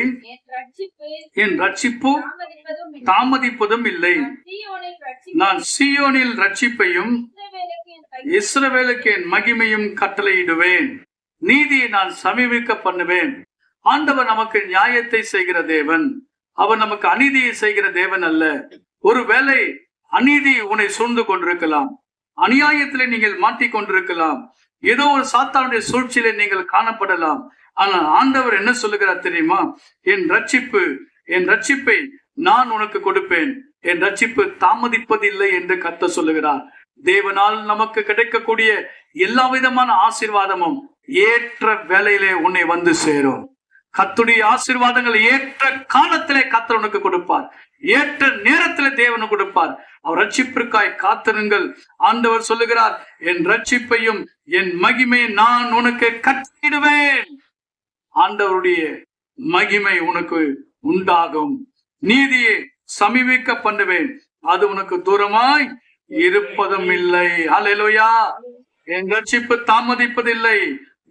என் ரட்சிப்பு தாமதிப்பதும் இல்லை. நான் சீயோனில் ரட்சிப்பையும் இஸ்ரவேலுக்கு என் மகிமையும் கட்டளையிடுவேன். நீதியை நான் சமீபிக்க பண்ணுவேன். ஆண்டவர் நமக்கு நியாயத்தை செய்கிற தேவன், அவர் நமக்கு அநீதியை செய்கிற தேவன் அல்ல. ஒருவேளை அநீதி உன்னை சூழ்ந்து கொண்டிருக்கலாம், அநியாயத்திலே நீங்கள் மாட்டிக்கொண்டிருக்கலாம், ஏதோ ஒரு சாத்தானுடைய சூழ்ச்சியிலே நீங்கள் காணப்படலாம். ஆனால் ஆண்டவர் என்ன சொல்லுகிறார் தெரியுமா? என் ரட்சிப்பை நான் உனக்கு கொடுப்பேன், என் ரட்சிப்பு தாமதிப்பதில்லை என்று கர்த்தர் சொல்லுகிறார். தேவனால் நமக்கு கிடைக்கக்கூடிய எல்லா விதமான ஆசீர்வாதமும் ஏற்ற வேளையிலே உன்னை வந்து சேரும். கர்த்தருடைய ஆசீர்வாதங்கள் ஏற்ற காலத்திலே கர்த்தர் உனக்கு கொடுப்பார், ஏற்ற நேரத்திலே தேவனு கொடுப்பார். அவர் ரட்சிப்பிற்காய் காத்திருங்கள். ஆண்டவர் சொல்லுகிறார், என் ரட்சிப்பையும் என் மகிமையை நான் உனக்கு கட்டளையிடுவேன். ஆண்டவருடைய மகிமை உனக்கு உண்டாகும். நீதியை சமீபிக்க பண்ணுவேன், அது உனக்கு தூரமாய் இருப்பதும் இல்லை. அல்லேலூயா. என் ரட்சிப்பு தாமதிப்பதில்லை.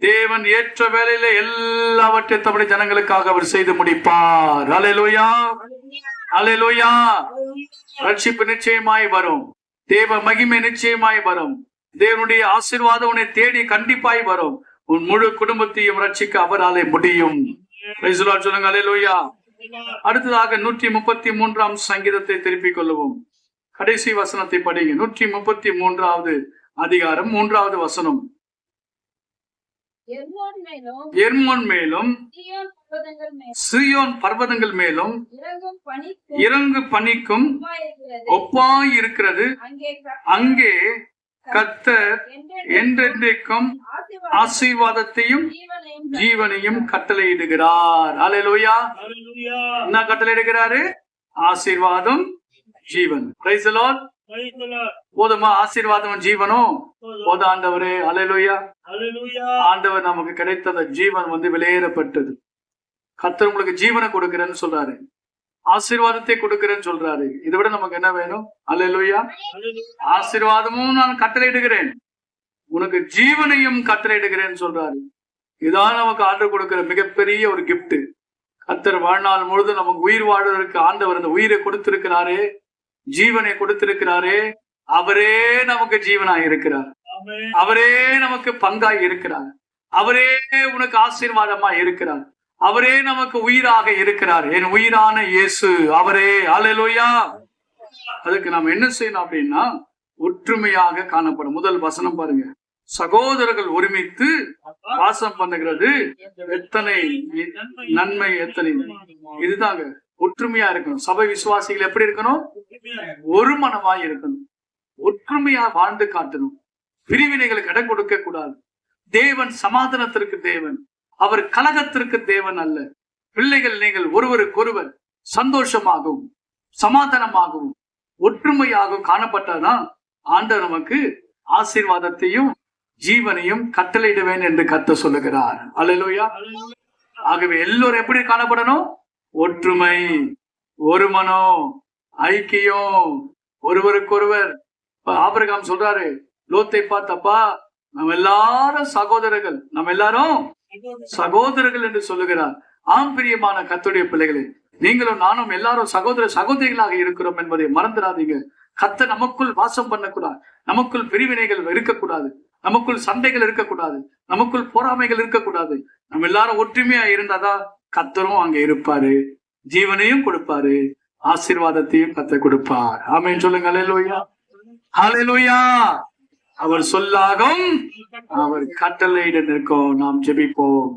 தேவன் ஏற்ற வேளையில எல்லாவற்றையும் தம்முடைய ஜனங்களுக்காக அவர் செய்து முடிப்பார். அல்லேலூயா, அல்லேலூயா. ரட்சிப்பு நிச்சயமாய் வரும், தேவ மகிமை நிச்சயமாய் வரும், தேவனுடைய ஆசீர்வாதம் உன்னை தேடி கண்டிப்பாய் வரும். உன் முழு குடும்பத்தையும் ரட்சிக்க அவராலே முடியும். சொல்லுங்க. அல்லேலூயா. அடுத்ததாக 133ஆம் சங்கீதத்தை திருப்பிக் கொள்ளுவோம். கடைசி வசனத்தை படிங்க. 133வது அதிகாரம் 3வது வசனம். எர்மோன் மேலும் சீயோன் பர்வதங்கள் மேலும் இறங்கு பனிக்கும் ஒப்பாய் இருக்கிறது. அங்கே கர்த்தர் என்றென்றைக்கும் ஆசீர்வாதத்தையும் ஜீவனையும் கட்டளையிடுகிறார். அல்லேலூயா. என்ன கட்டளையிடுகிறாரு? ஆசீர்வாதம், ஜீவன். Price the Lord. போதுமா? ஆசீர்வாதம் ஜீவனும் போதும் ஆண்டவரே. அல்லேலூயா. ஆண்டவர் நமக்கு கிடைத்த ஜீவன் விலையேறப்பட்டது. கர்த்தர் உங்களுக்கு ஜீவனை கொடுக்கிறேன்னு சொல்றாரு, ஆசீர்வாதத்தை கொடுக்கிறேன்னு சொல்றாரு. இதை விட நமக்கு என்ன வேணும்? அல்லேலூயா. ஆசீர்வாதமும் நான் கட்டளையிடுகிறேன், உனக்கு ஜீவனையும் கட்டளையிடுகிறேன்னு சொல்றாரு. இதான் நமக்கு ஆண்டவர் கொடுக்கிற மிகப்பெரிய ஒரு கிஃப்ட். கர்த்தர் வாழ்நாள் முழுதும் நமக்கு உயிர் வாழ்வதற்கு ஆண்டவர் அந்த உயிரை கொடுத்திருக்கிறாரே, ஜீவனை கொடுத்திருக்கிறாரே. அவரே நமக்கு ஜீவனாய் இருக்கிறார், அவரே நமக்கு பங்காய் இருக்கிறார், அவரே உனக்கு ஆசீர்வாதமாய் இருக்கிறார், அவரே நமக்கு உயிராக இருக்கிறார். என் உயிரான இயேசு அவரே. அல்லேலூயா. அதுக்கு நாம் என்ன செய்யணும் அப்படின்னா, ஒற்றுமையாக காணப்படும். முதல் வசனம் பாருங்க. சகோதரர்கள் ஒருமித்து வாசம் பண்ணுகிறது எத்தனை நன்மை, எத்தனை. இதுதாங்க ஒற்றுமையா இருக்கணும். சபை விசுவாசிகள் எப்படி இருக்கணும்? ஒரு மனமாய் இருக்கணும், ஒற்றுமையா வாழ்ந்து காட்டணும். பிரிவினைகளுக்கு இடம் கொடுக்க கூடாது. தேவன் சமாதானத்திற்கு தேவன், அவர் கலகத்திற்கு தேவன் அல்ல. பிள்ளைகள், நீங்கள் ஒருவருக்கொருவர் சந்தோஷமாகவும் சமாதானமாகவும் ஒற்றுமையாகவும் காணப்பட்டதான் ஆண்டவர் நமக்கு ஆசீர்வாதத்தையும் ஜீவனையும் கட்டளையிடுவேன் என்று கர்த்தர் சொல்லுகிறார். அல்லேலூயா. ஆகவே எல்லோரும் எப்படி காணப்படணும்? ஒற்றுமை, ஒரு மனம், ஐக்கியம், ஒருவருக்கொருவர். ஆபிரகாம் சொல்றாரு, லோத்தை பார்த்தப்பா, நம்ம எல்லாரும் சகோதரர்கள், நம்ம எல்லாரும் சகோதரர்கள் என்று சொல்லுகிறார். ஆம் பிரியமான கர்த்தருடைய பிள்ளைகளே, நீங்களும் நானும் எல்லாரும் சகோதர சகோதரிகளாக இருக்கிறோம் என்பதை மறந்துடாதீங்க. கர்த்தர் நமக்குள் வாசம் பண்ணக்கூடாது, நமக்குள் பிரிவினைகள் இருக்கக்கூடாது, நமக்குள் சண்டைகள் இருக்கக்கூடாது, நமக்குள் பொறாமைகள் இருக்கக்கூடாது. நம்ம எல்லாரும் ஒற்றுமையா இருந்தாதான் கர்த்தரும் அங்க இருப்பாரு, ஜீவனையும் கொடுப்பாரு, ஆசீர்வாதத்தையும் கர்த்தர் கொடுப்பார். ஆமென் சொல்லுங்க. அல்லேலூயா, அல்லேலூயா. அவர் சொல்லாகும், அவர் கட்டளையிட நிற்கும். நாம் ஜெபிப்போம்.